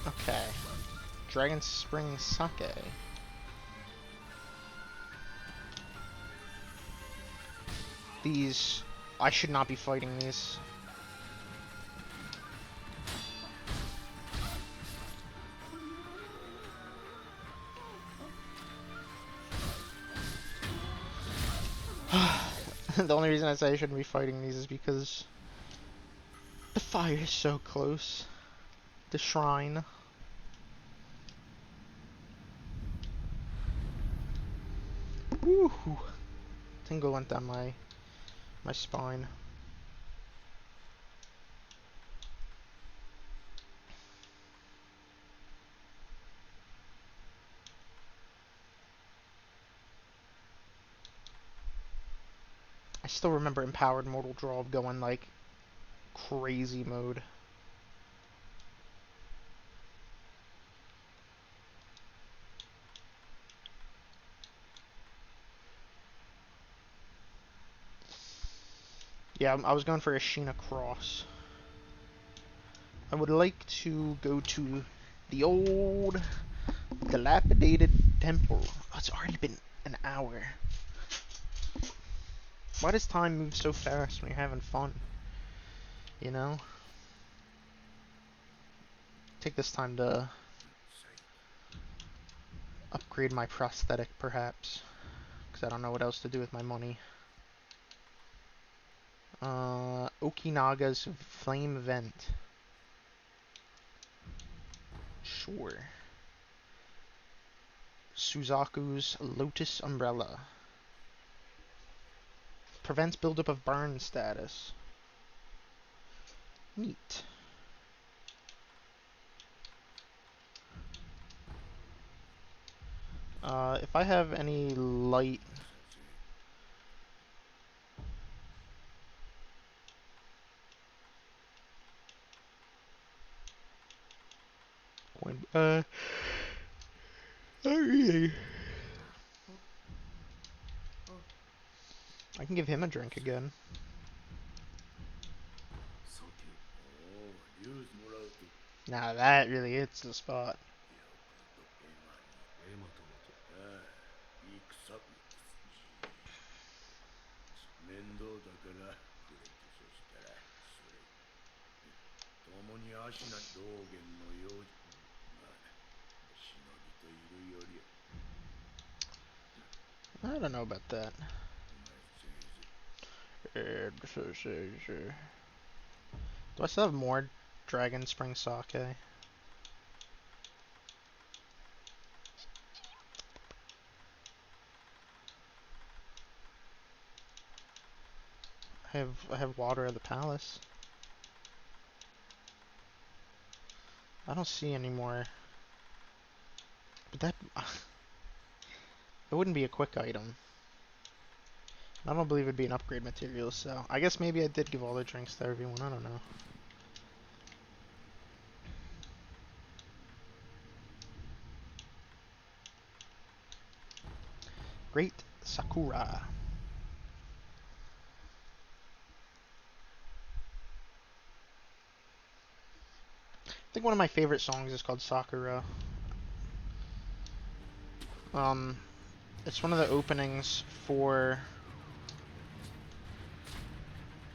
Okay. Dragon Spring Sake. These... I should not be fighting these. The only reason I say I shouldn't be fighting these is because the fire is so close. The shrine. Woo! Tingle went down my spine. I still remember Empowered Mortal Draw going like crazy mode. Yeah, I was going for a Sheena Cross. I would like to go to the old dilapidated temple. Oh, it's already been an hour. Why does time move so fast when you're having fun? You know? Take this time to upgrade my prosthetic, perhaps. Because I don't know what else to do with my money. Okinaga's Flame Vent. Sure. Suzaku's Lotus Umbrella. Prevents buildup of burn status. Neat. If I have any light... not really. I can give him a drink again. Now that really hits the spot. I don't know about that. Do I still have more Dragon Spring Sake. I have water at the palace. I don't see any more. But that it wouldn't be a quick item. I don't believe it'd be an upgrade material, so I guess maybe I did give all the drinks to everyone, I don't know. Great Sakura. I think one of my favorite songs is called Sakura. Um, it's one of the openings for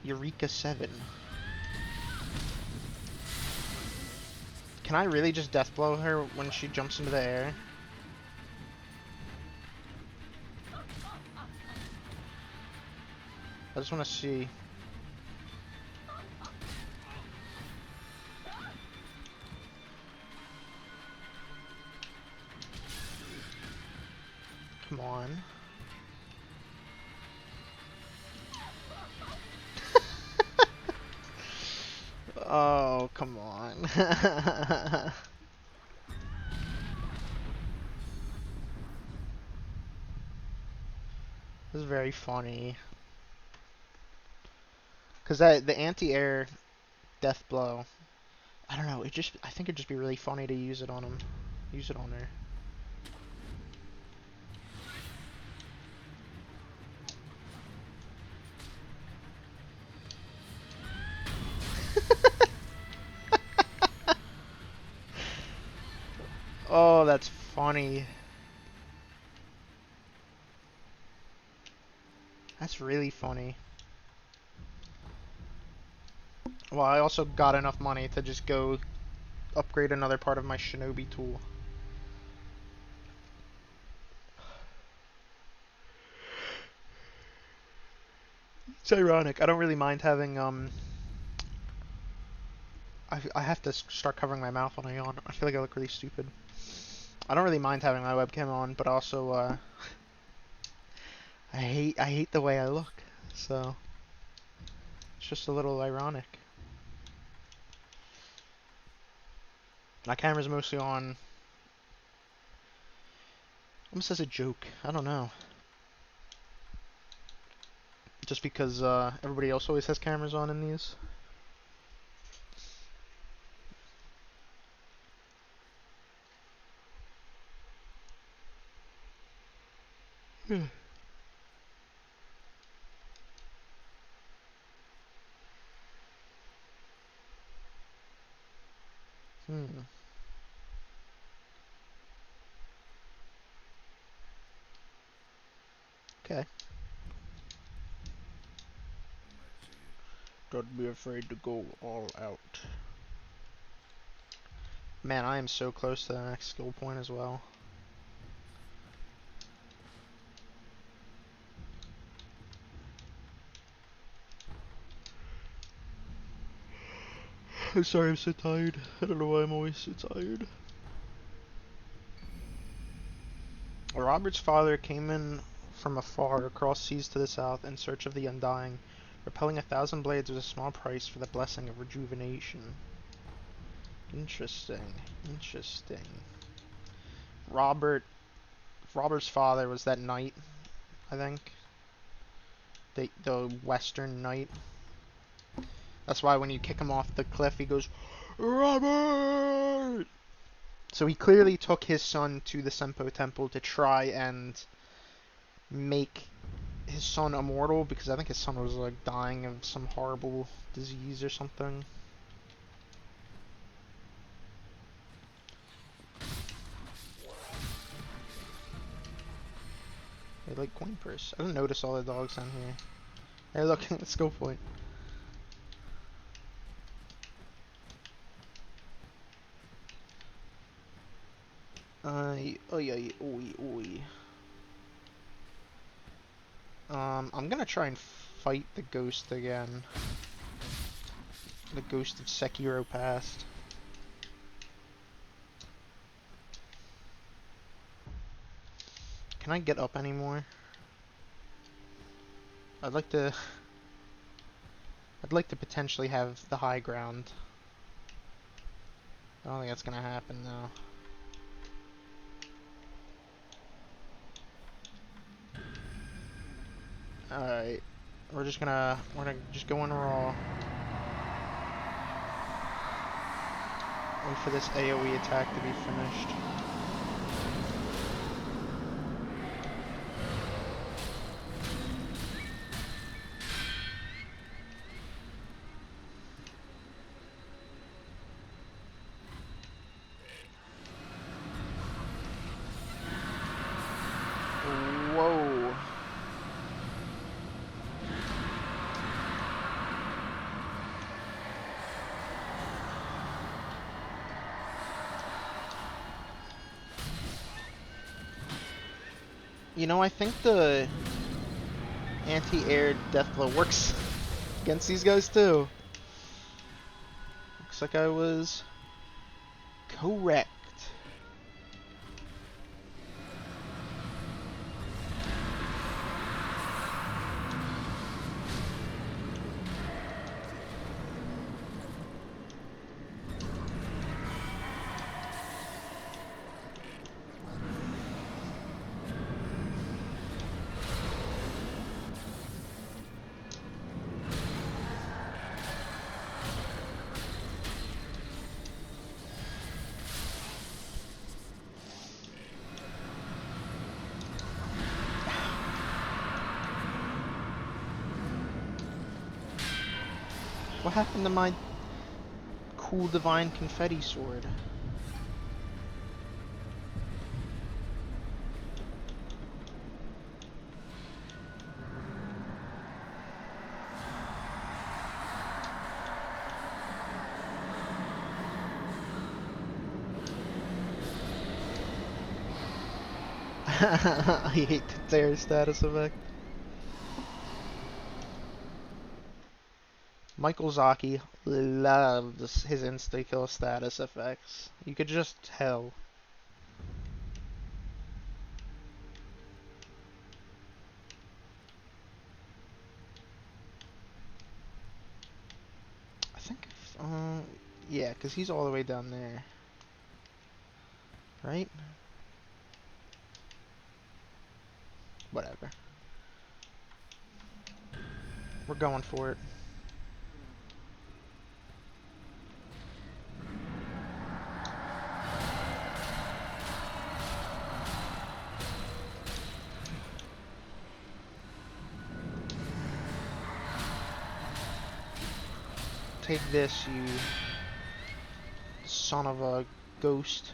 Eureka 7. Can I really just death blow her when she jumps into the air? I just want to see. Come on. Oh, come on. This is very funny. Cause the anti-air death blow, I don't know. I think it'd just be really funny to use it on him, use it on her. Oh, that's funny. That's really funny. Well, I also got enough money to just go upgrade another part of my shinobi tool. It's ironic. I don't really mind having I have to start covering my mouth when I yawn. I feel like I look really stupid. I don't really mind having my webcam on, but also I hate the way I look. So it's just a little ironic. My camera's mostly on almost as a joke. I don't know. Just because everybody else always has cameras on in these. Hmm. Okay. Don't be afraid to go all out. Man, I am so close to the next skill point as well. I'm sorry I'm so tired. I don't know why I'm always so tired. Robert's father came in from afar across seas to the south in search of the undying. Repelling 1,000 blades was a small price for the blessing of rejuvenation. Interesting. Interesting. Robert's father was that knight, I think. The Western knight. That's why when you kick him off the cliff, he goes, Robert! So he clearly took his son to the Senpo Temple to try and make his son immortal, because I think his son was like dying of some horrible disease or something. They like coin purse. I didn't notice all the dogs down here. Hey, look, let's go point. Oi, oi, oi. I'm gonna try and fight the ghost again. The ghost of Sekiro passed. Can I get up anymore? I'd like to... I'd like to potentially have the high ground. I don't think that's gonna happen though. Alright. We're gonna just go in raw. Wait for this AoE attack to be finished. Whoa. You know, I think the anti-air death blow works against these guys too. Looks like I was correct. What happened to my cool divine confetti sword? I hate the tear status effect. Michael Zaki loves his insta-kill status effects. You could just tell. I think, yeah, because he's all the way down there. Right? Whatever. We're going for it. Take this, you son of a ghost.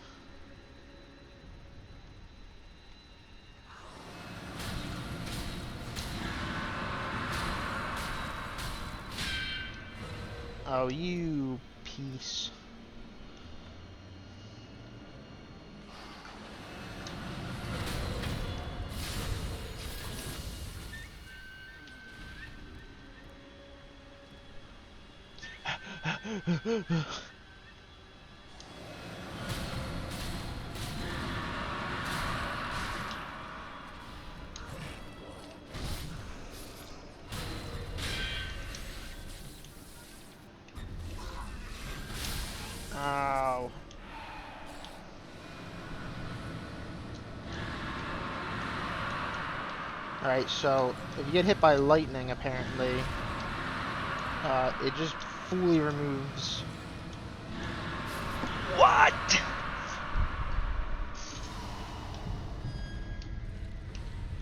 Oh, you piece. Ow. Alright, so if you get hit by lightning, apparently, it just fully removes. What?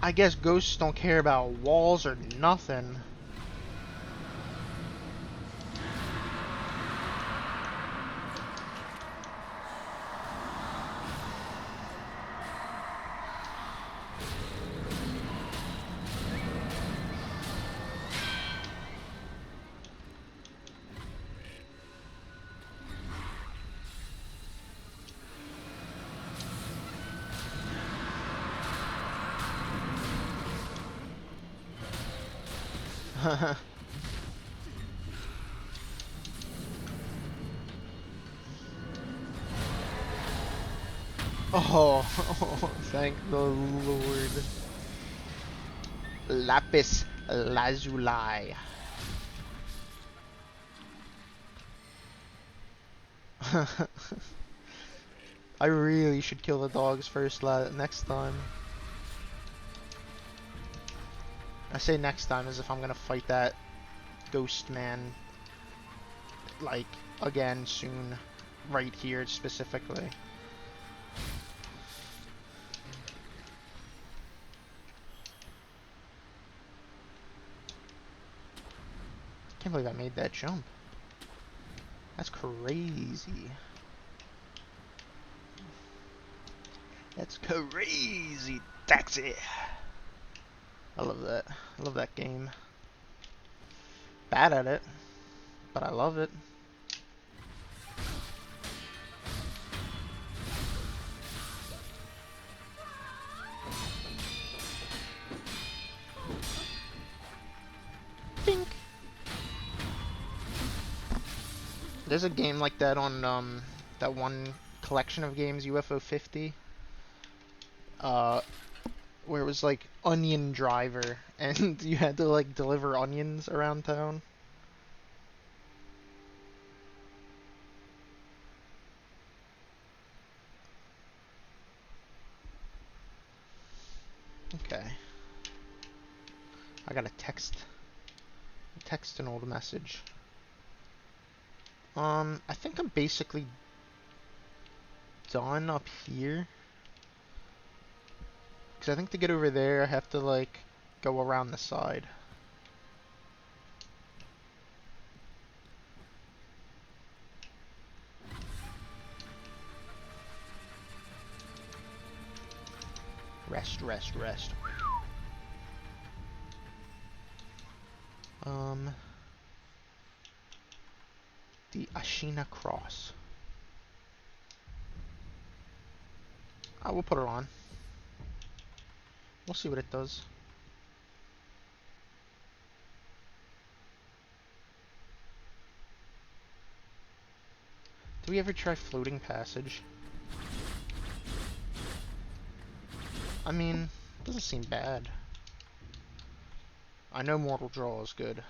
I guess ghosts don't care about walls or nothing. Oh, thank the Lord. Lapis lazuli. I really should kill the dogs first next time. I say next time as if I'm gonna fight that ghost man, like, again soon. Right here specifically. Can't believe I made that jump. That's crazy. That's crazy, taxi. I love that. I love that game. Bad at it, but I love it. Bink. There's a game like that on that one collection of games, UFO 50. Uh, where it was like Onion Driver, and you had to like deliver onions around town. Okay. I gotta text an old message. I think I'm basically done up here. Because I think to get over there, I have to, like, go around the side. Rest, rest, rest. Um, the Ashina Cross. I will put her on. We'll see what it does. Do we ever try floating passage? I mean, doesn't seem bad. I know Mortal Draw is good.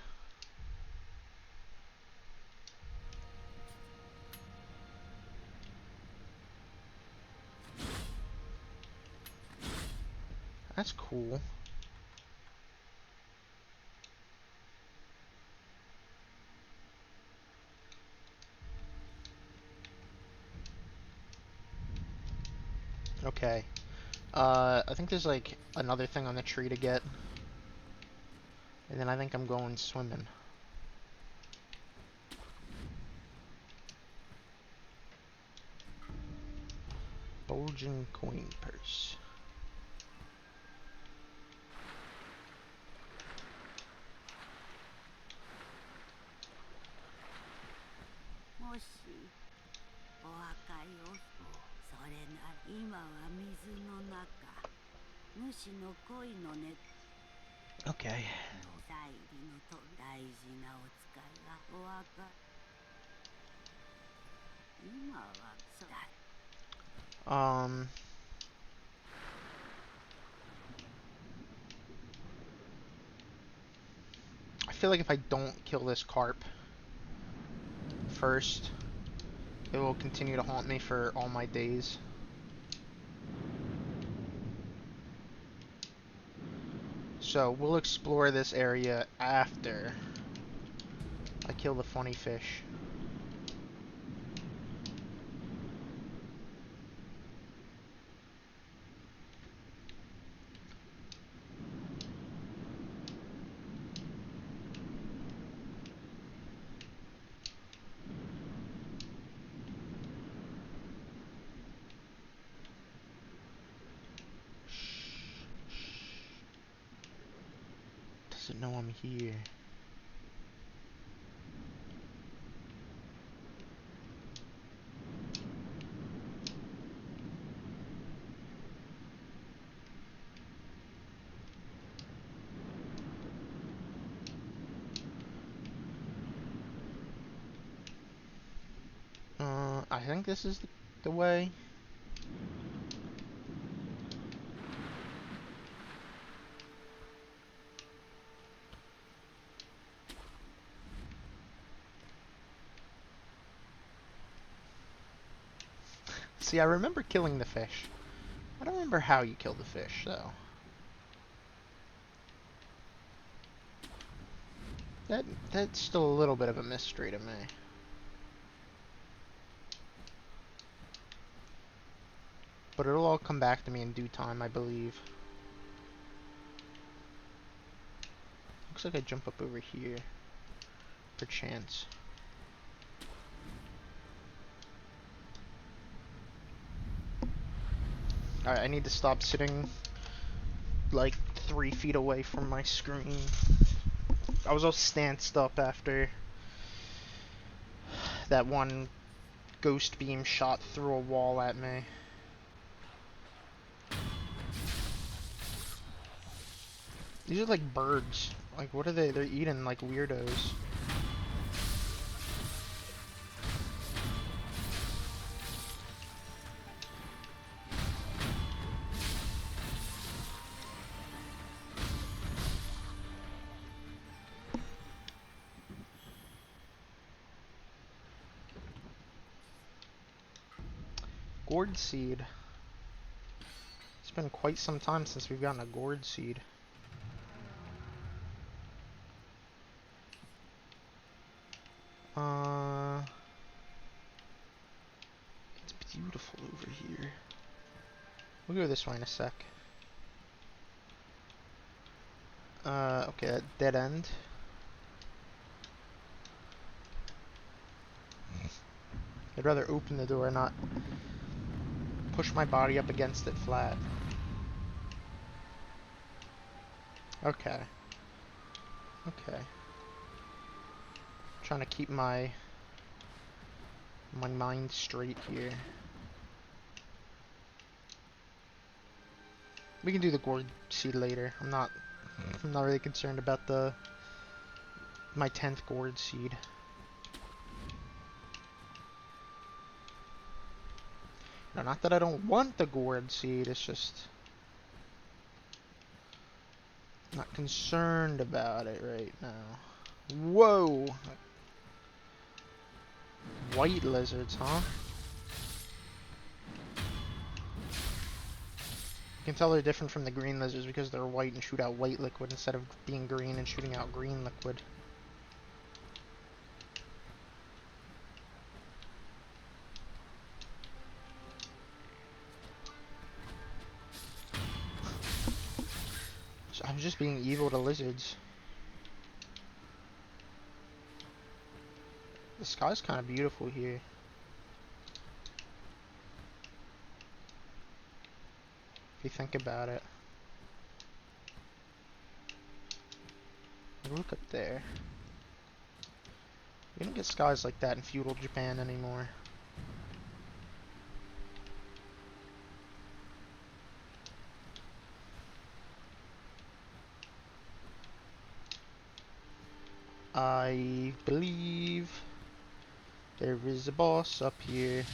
That's cool. Okay. I think there's like another thing on the tree to get. And then I think I'm going swimming. Bulging coin purse. Okay. Um, I feel like if I don't kill this carp first, it will continue to haunt me for all my days. So we'll explore this area after I kill the funny fish. Doesn't know I'm here. I think this is the way. See, I remember killing the fish. I don't remember how you kill the fish, though. That's still a little bit of a mystery to me. But it'll all come back to me in due time, I believe. Looks like I jump up over here. Perchance. Alright, I need to stop sitting like 3 feet away from my screen. I was all stanced up after that one ghost beam shot through a wall at me. These are like birds. Like, what are they? They're eating like weirdos. Gourd seed. It's been quite some time since we've gotten a gourd seed. It's beautiful over here. We'll go this way in a sec. Okay, that dead end. I'd rather open the door, not push my body up against it flat. Okay. Okay. Trying to keep my mind straight here. We can do the gourd seed later. I'm not really concerned about my 10th gourd seed. No, not that I don't want the gourd seed, it's just I'm not concerned about it right now. Whoa! White lizards, huh? You can tell they're different from the green lizards because they're white and shoot out white liquid instead of being green and shooting out green liquid. So I was just being evil to lizards. The sky's kind of beautiful here. If you think about it. Look up there. You don't get skies like that in feudal Japan anymore. I believe there is a boss up here.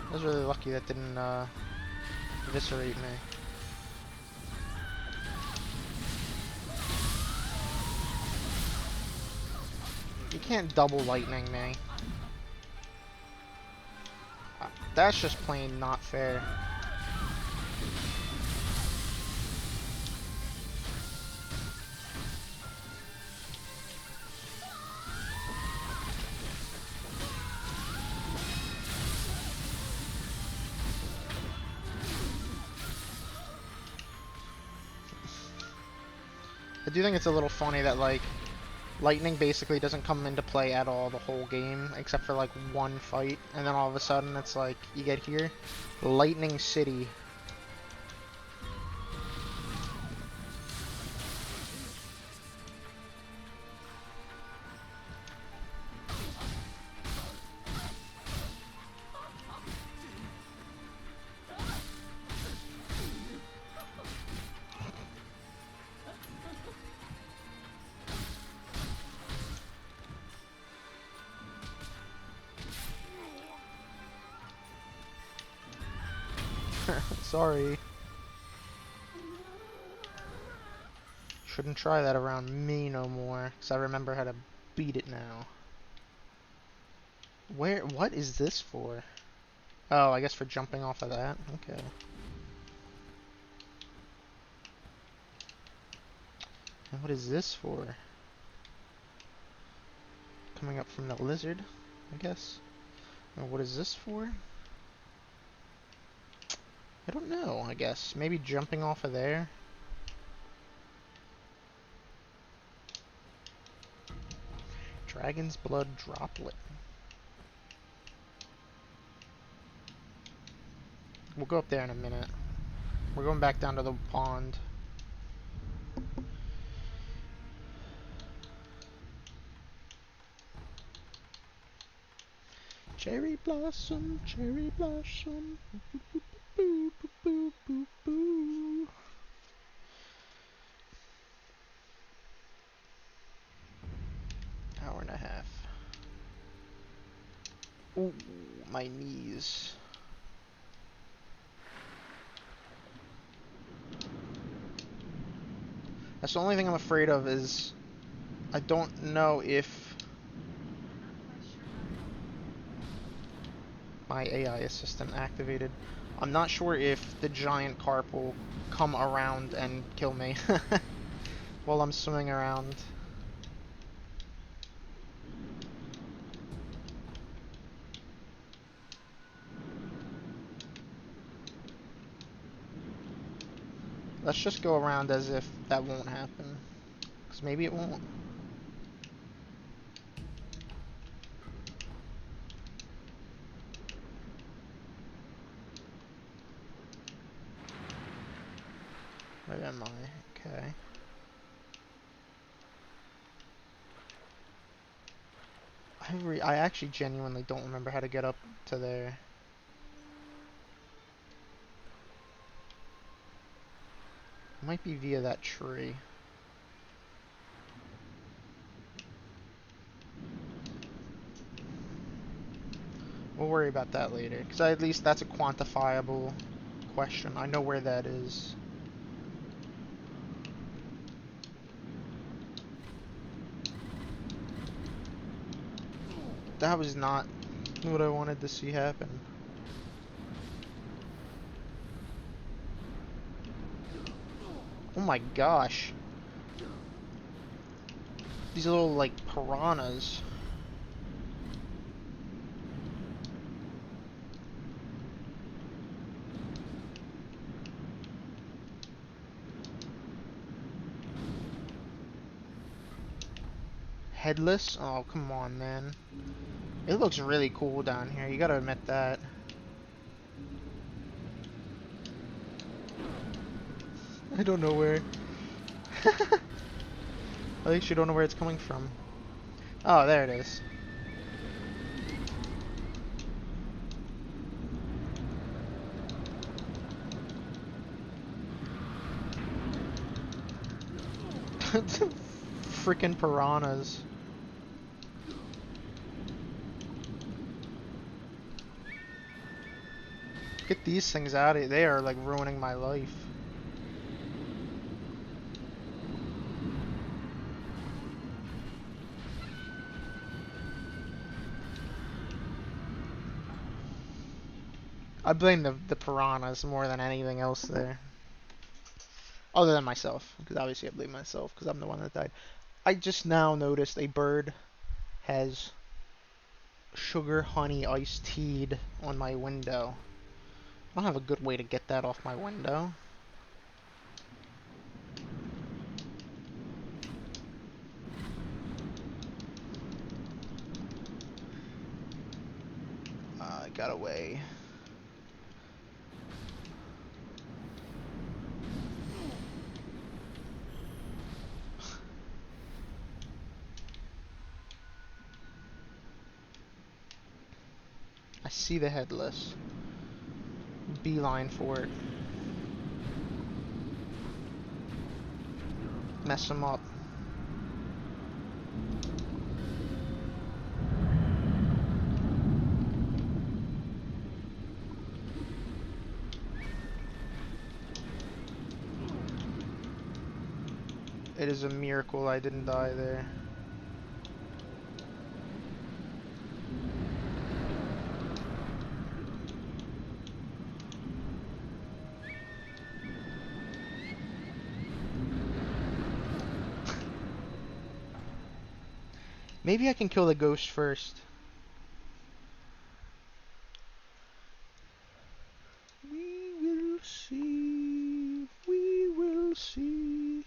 I was really lucky that didn't eviscerate me. You can't double lightning me. That's just plain not fair. I do think it's a little funny that, like, lightning basically doesn't come into play at all the whole game, except for, like, one fight, and then all of a sudden it's like, you get here, Lightning City. Sorry. Shouldn't try that around me no more, because I remember how to beat it now. What is this for? Oh, I guess for jumping off of that? Okay. And what is this for? Coming up from the lizard, I guess. And what is this for? I don't know, I guess. Maybe jumping off of there? Dragon's blood droplet. We'll go up there in a minute. We're going back down to the pond. Cherry blossom, cherry blossom. Boo, boo, boo, boo, boo, boo. Hour and a half. Ooh, my knees. That's the only thing I'm afraid of is I don't know if my AI assistant activated. I'm not sure if the giant carp will come around and kill me while I'm swimming around. Let's just go around as if that won't happen. Because maybe it won't. Where am I? Okay. I actually genuinely don't remember how to get up to there. It might be via that tree. We'll worry about that later, because at least that's a quantifiable question. I know where that is. That was not what I wanted to see happen. Oh my gosh. These little, like, piranhas. Headless? Oh, come on, man. It looks really cool down here, you gotta admit that. I don't know where. I actually don't know where it's coming from. Oh, there it is. Freaking piranhas. Get these things out of here. They are like ruining my life. I blame the piranhas more than anything else there. Other than myself. Because obviously I blame myself because I'm the one that died. I just now noticed a bird has sugar honey iced tea'd on my window. I don't have a good way to get that off my window. I got away. I see the headless. Beeline for it. Mess him up. It is a miracle I didn't die there. Maybe I can kill the ghost first. We will see. We will see.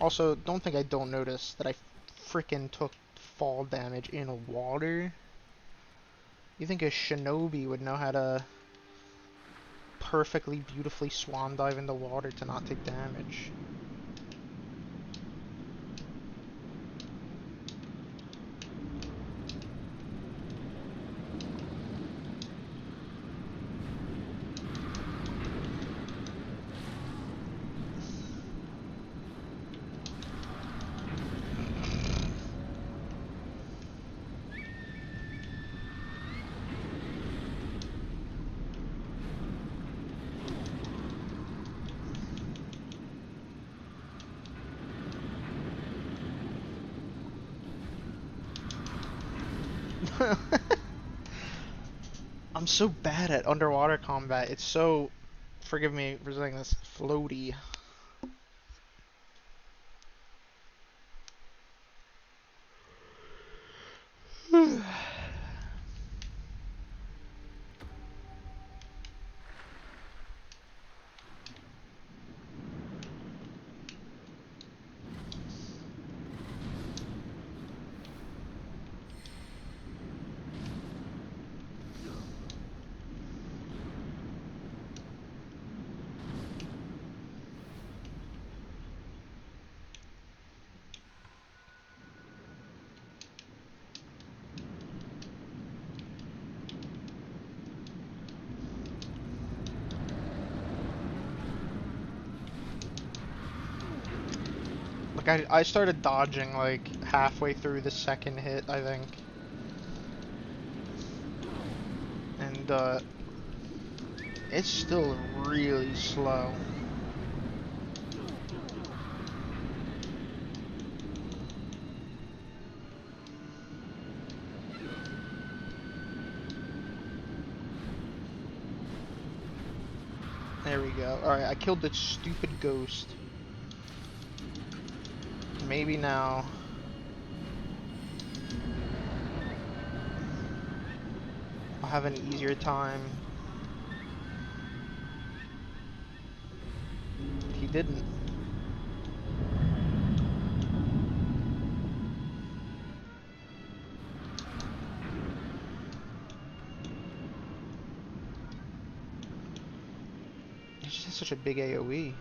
Also, don't think I don't notice that I freaking took fall damage in water. You think a shinobi would know how to perfectly, beautifully swan dive into water to not take damage? I'm so bad at underwater combat. It's so, forgive me for saying this, floaty. Like, I started dodging, like, halfway through the second hit, I think. And, it's still really slow. There we go. Alright, I killed the stupid ghost. Maybe now I'll have an easier time. He didn't. He just has such a big AoE.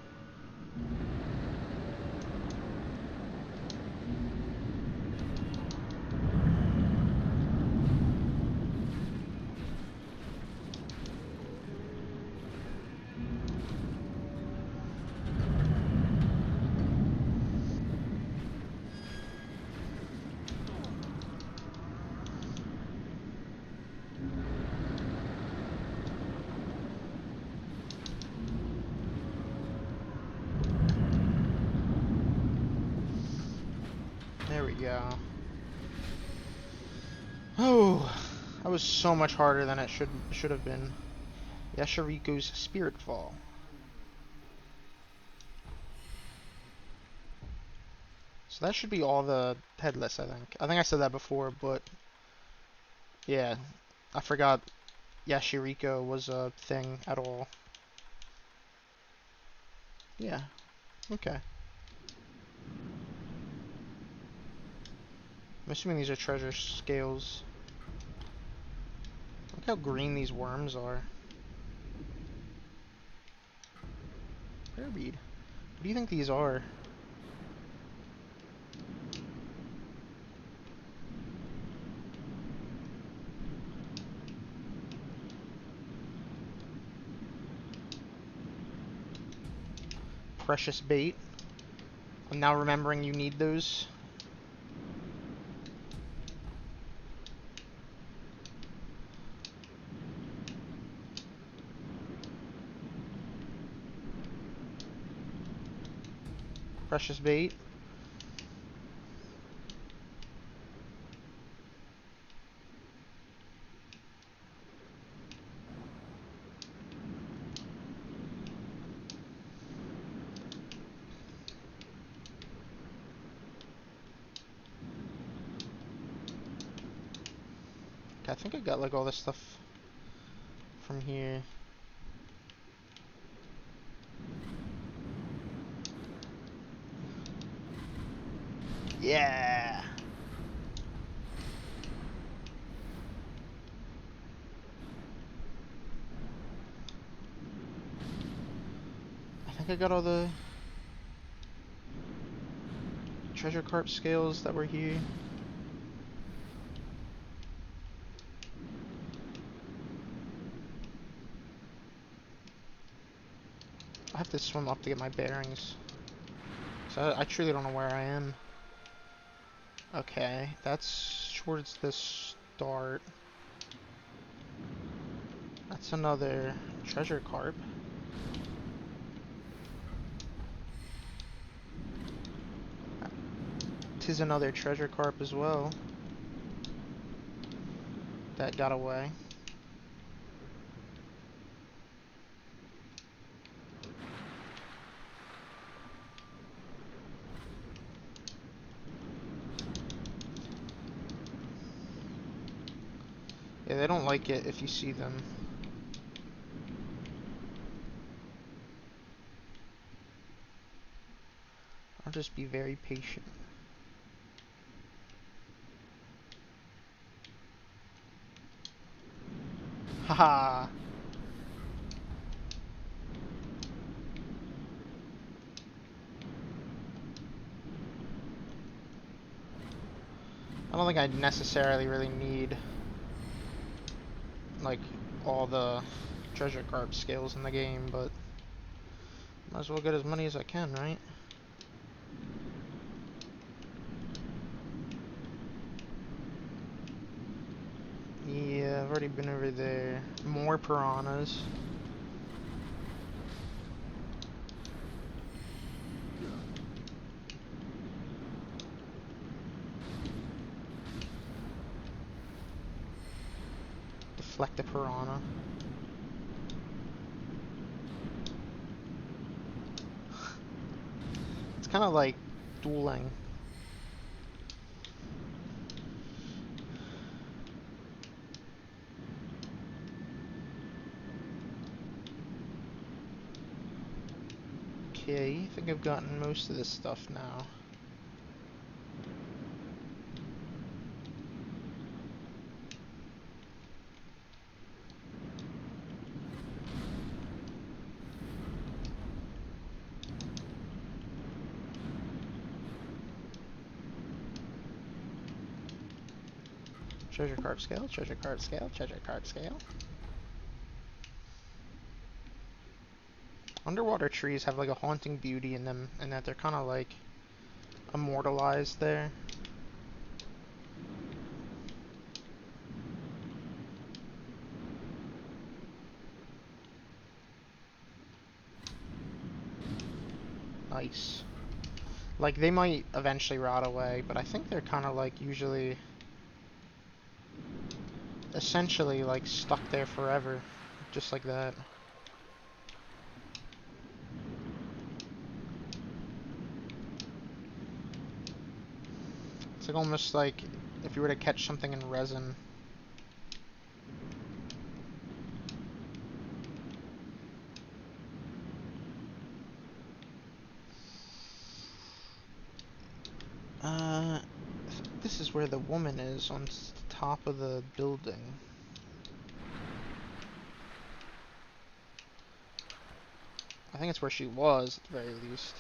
There we go. Oh, that was so much harder than it should have been. Yashiriko's Spirit Fall. So that should be all the headless, I think. I think I said that before, but yeah, I forgot Yashiriko was a thing at all. Yeah, okay. I'm assuming these are treasure scales. Look how green these worms are. Rare bead. What do you think these are? Precious bait. I'm now remembering you need those. Precious bait. Okay, I think I got like all this stuff from here. Yeah! I think I got all the treasure carp scales that were here. I have to swim up to get my bearings. So I truly don't know where I am. Okay, that's towards the start. That's another treasure carp. Tis another treasure carp as well. That got away. Yeah, they don't like it if you see them. I'll just be very patient. Haha! I don't think I necessarily really need like all the treasure carp scales in the game, but might as well get as many as I can, right? Yeah, I've already been over there. More piranhas. Deflect the piranha. It's kind of like dueling. Okay, I think I've gotten most of this stuff now. Treasure carp scale, treasure carp scale, treasure carp scale. Underwater trees have like a haunting beauty in them, and that they're kind of like immortalized there. Nice. Like, they might eventually rot away, but I think they're kind of like usually essentially like stuck there forever. Just like that. It's like almost like if you were to catch something in resin. I think this is where the woman is, on the top of the building. I think it's where she was, at the very least.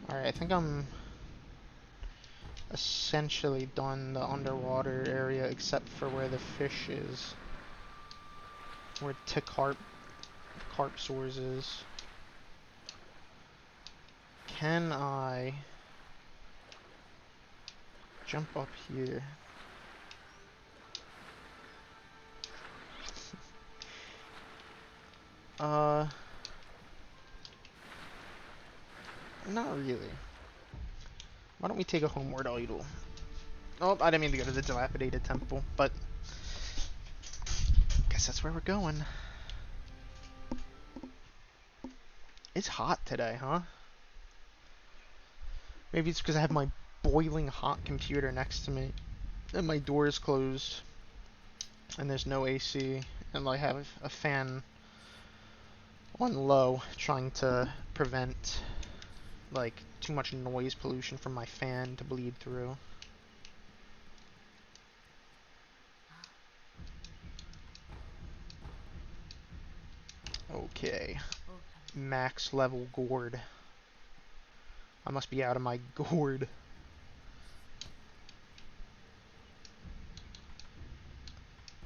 Alright, I think I'm essentially done the underwater area except for where the fish is. Where carp sores is. Can I jump up here? Not really. Why don't we take a homeward idol? Oh, I didn't mean to go to the dilapidated temple, but guess that's where we're going. It's hot today, huh? Maybe it's because I have my boiling hot computer next to me, and my door is closed, and there's no AC, and I have a fan on low, trying to prevent, like, too much noise pollution from my fan to bleed through. Okay. Max level gourd. I must be out of my gourd.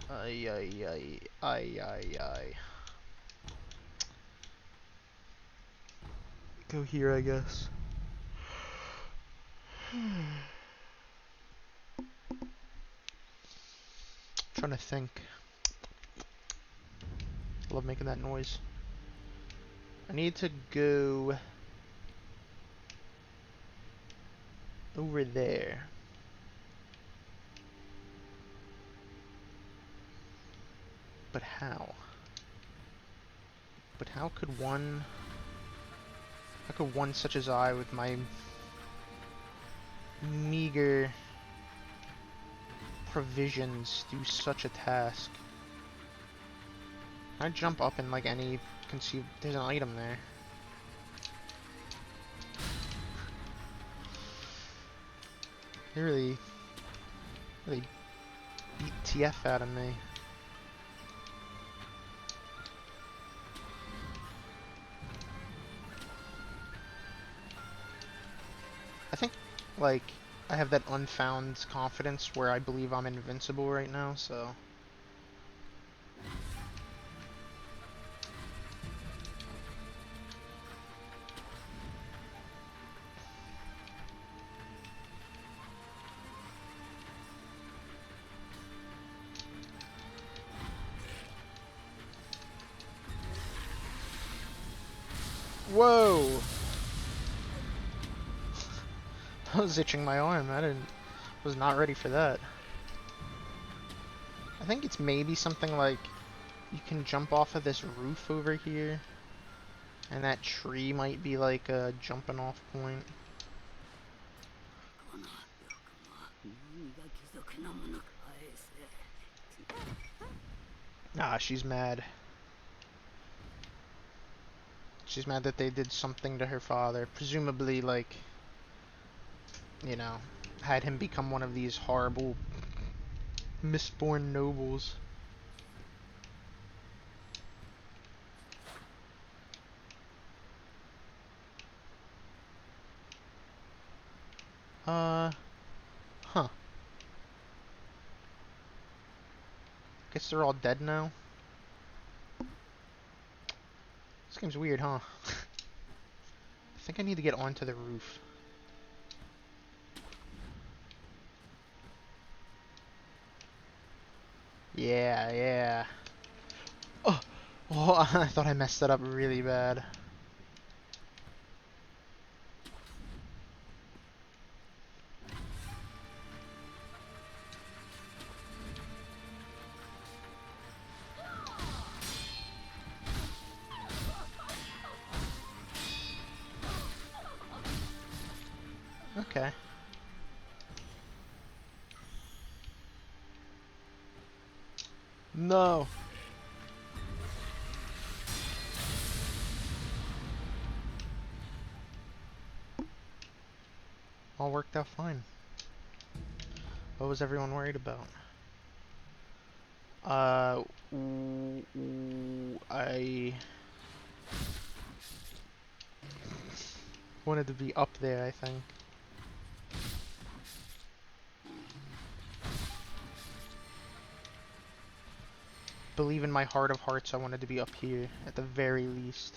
Ay, ay, ay, ay, ay, ay. Go here, I guess. Trying to think. I love making that noise. I need to go over there. But how? But how could one such as I, with my meager provisions, do such a task? Can I jump up in like any conceived... There's an item there. They really beat TF out of me. I think, like, I have that unfound confidence where I believe I'm invincible right now, so... Whoa! I was itching my arm. Was not ready for that. I think it's maybe something like you can jump off of this roof over here, and that tree might be like a jumping off point. Ah, she's mad. She's mad that they did something to her father. Presumably, like, you know, had him become one of these horrible, mistborn nobles. Huh. Guess they're all dead now. This game's weird, huh? I think I need to get onto the roof. Yeah, yeah. Oh! Oh, I thought I messed that up really bad. Okay. No! All worked out fine. What was everyone worried about? I wanted to be up there, I think. believe in my heart of hearts I wanted to be up here, at the very least.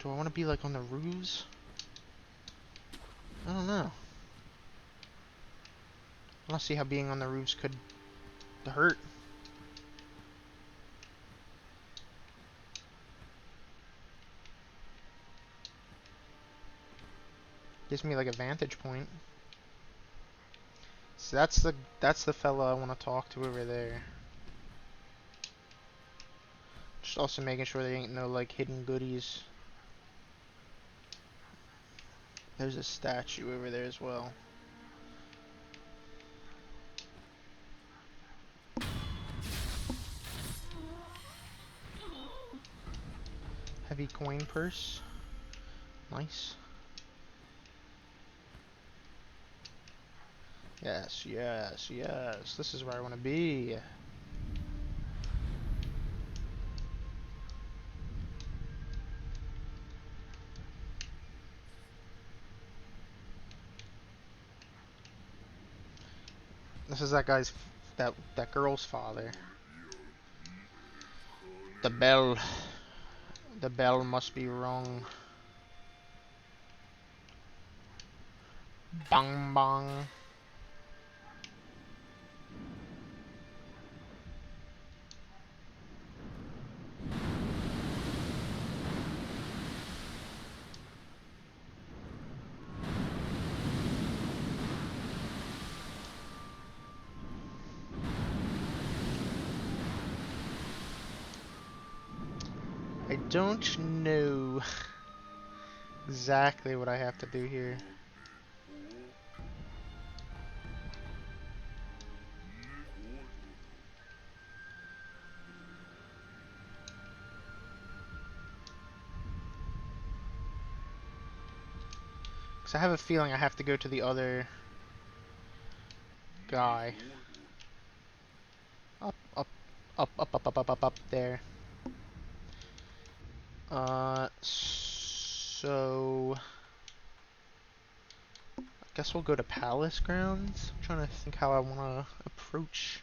Do I want to be like on the roofs? I don't know. I don't see how being on the roofs could hurt. Gives me like a vantage point. So that's the fella I want to talk to over there. Just also making sure there ain't no like hidden goodies. There's a statue over there as well. Heavy coin purse. Nice. Yes, yes, yes. This is where I want to be. This is that guy's, that girl's father. The bell. The bell must be rung. Bang bang. I don't know exactly what I have to do here. Because I have a feeling I have to go to the other guy. Up, up, up, there. So I guess we'll go to Palace Grounds. I'm trying to think how I want to approach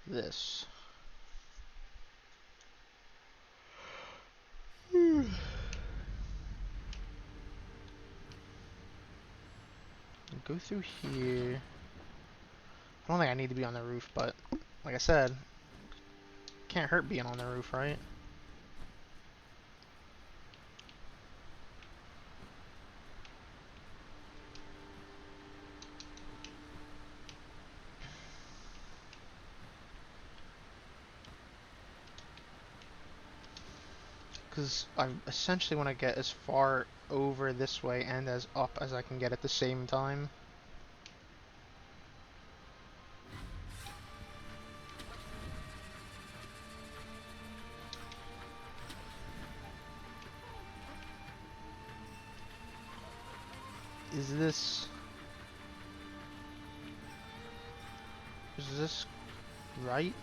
this. Go through here. I don't think I need to be on the roof, but like I said, can't hurt being on the roof, right? Because I essentially want to get as far over this way and as up as I can get at the same time. Is this right?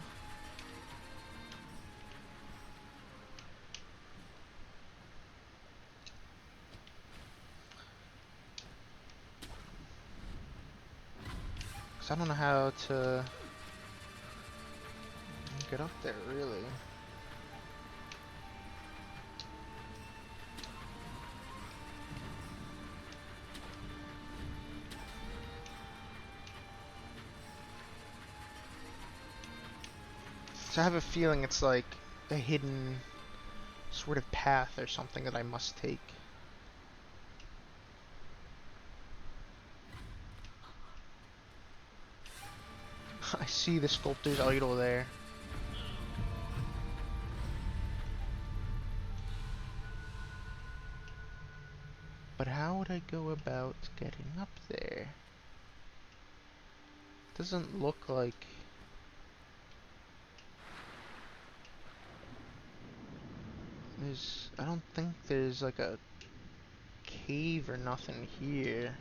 Because I don't know how to get up there, really. So I have a feeling it's like a hidden sort of path or something that I must take. I see the sculptor's idol there. But how would I go about getting up there? Doesn't look like... I don't think there's like a cave or nothing here.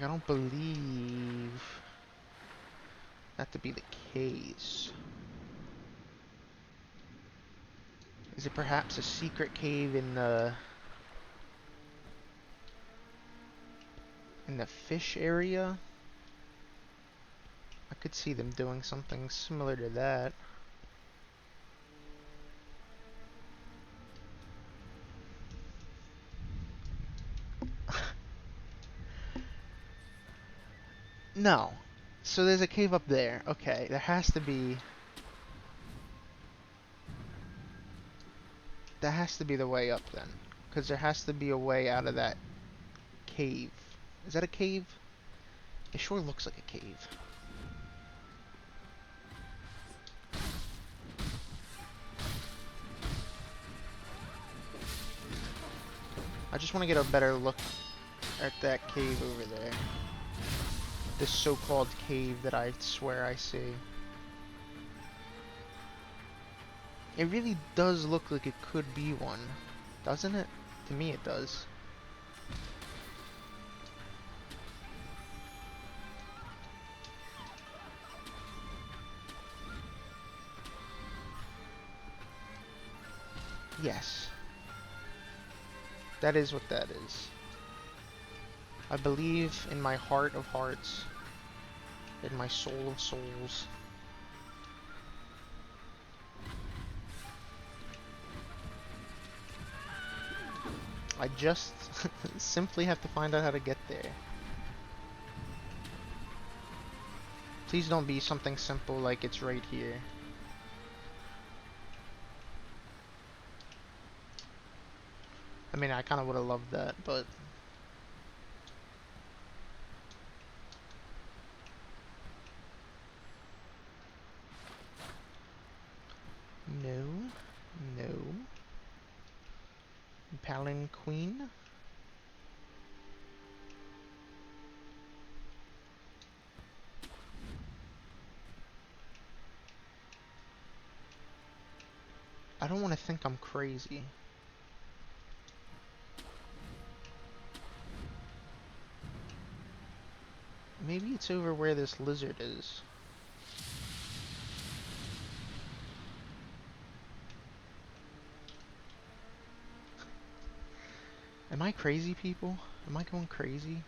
Like, I don't believe that to be the case. Is it perhaps a secret cave in the fish area? I could see them doing something similar to that. No. So there's a cave up there. Okay, there has to be... That has to be the way up then. Because there has to be a way out of that cave. Is that a cave? It sure looks like a cave. I just want to get a better look at that cave over there. This so-called cave that I swear I see. It really does look like it could be one, doesn't it? To me it does. Yes. That is what that is. I believe in my heart of hearts, in my soul of souls. I just simply have to find out how to get there. Please don't be something simple like it's right here. I mean, I kind of would have loved that, but... No. No. Paladin Queen? I don't want to think I'm crazy. Maybe it's over where this lizard is. Am I crazy, people? Am I going crazy?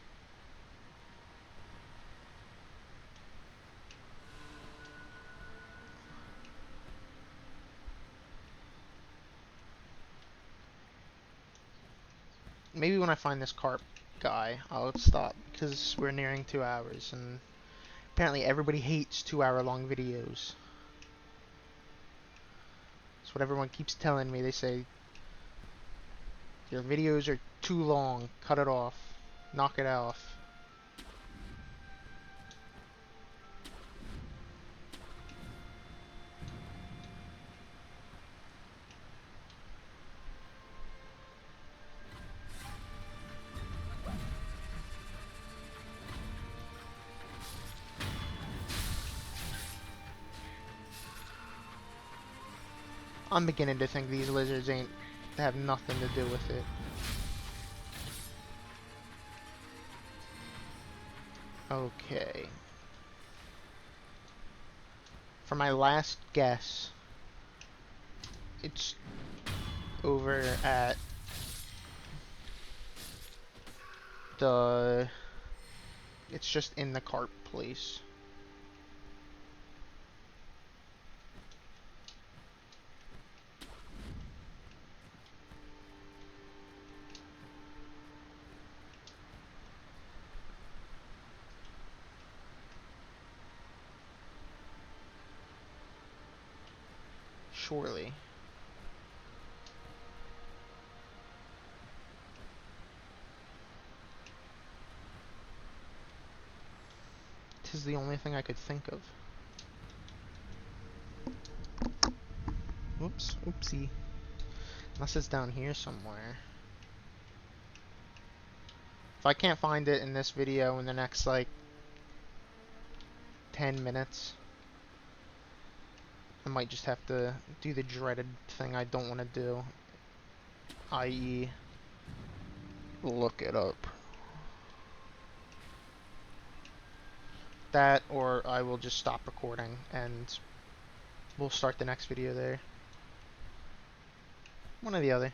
Maybe when I find this carp guy, I'll stop, because we're nearing 2 hours, and apparently everybody hates 2-hour long videos. That's what everyone keeps telling me. They say, your videos are too long, cut it off, knock it off. I'm beginning to think these lizards have nothing to do with it. Okay. For my last guess, it's over at the... It's just in the carp place. Surely. Tis the only thing I could think of. Whoops, oopsie. Unless it's down here somewhere. If I can't find it in this video in the next, like, 10 minutes, I might just have to do the dreaded thing I don't want to do. I.e. look it up. that, or I will just stop recording and we'll start the next video there. One or the other.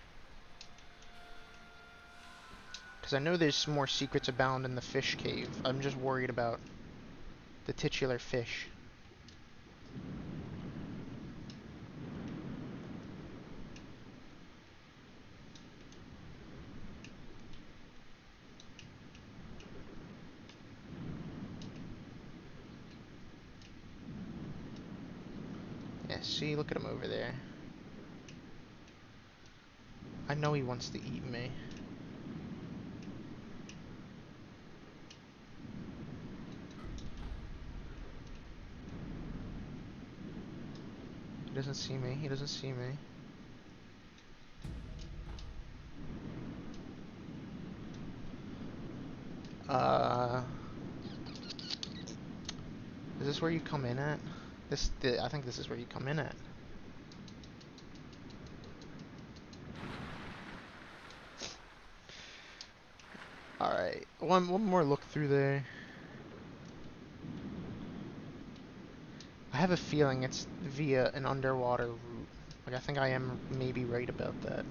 Because I know there's more secrets abound in the fish cave. I'm just worried about the titular fish. Yeah, see, look at him over there. I know he wants to eat me. He doesn't see me. He doesn't see me. Is this where you come in at? I think this is where you come in at. Alright, one more look through there. I have a feeling it's via an underwater route. Like, I think I am maybe right about that.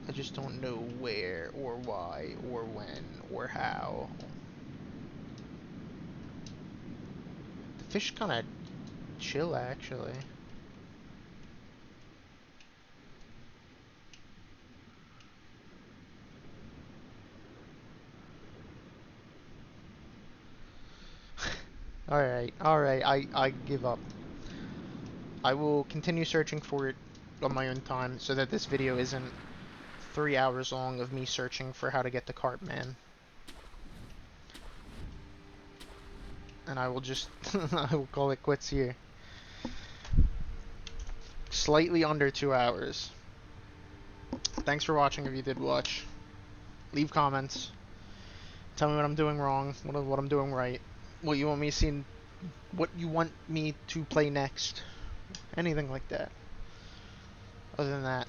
I just don't know where, or why, or when, or how. The fish kinda chill, actually. Alright, I give up. I will continue searching for it on my own time so that this video isn't 3 hours long of me searching for how to get the Cartman. And I will just, I will call it quits here. Slightly under 2 hours. Thanks for watching if you did watch. Leave comments. Tell me what I'm doing wrong, what I'm doing right. What you want me seeing, what you want me to play next. Anything like that. Other than that,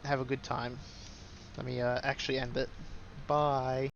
have a good time. Let me actually end it. Bye.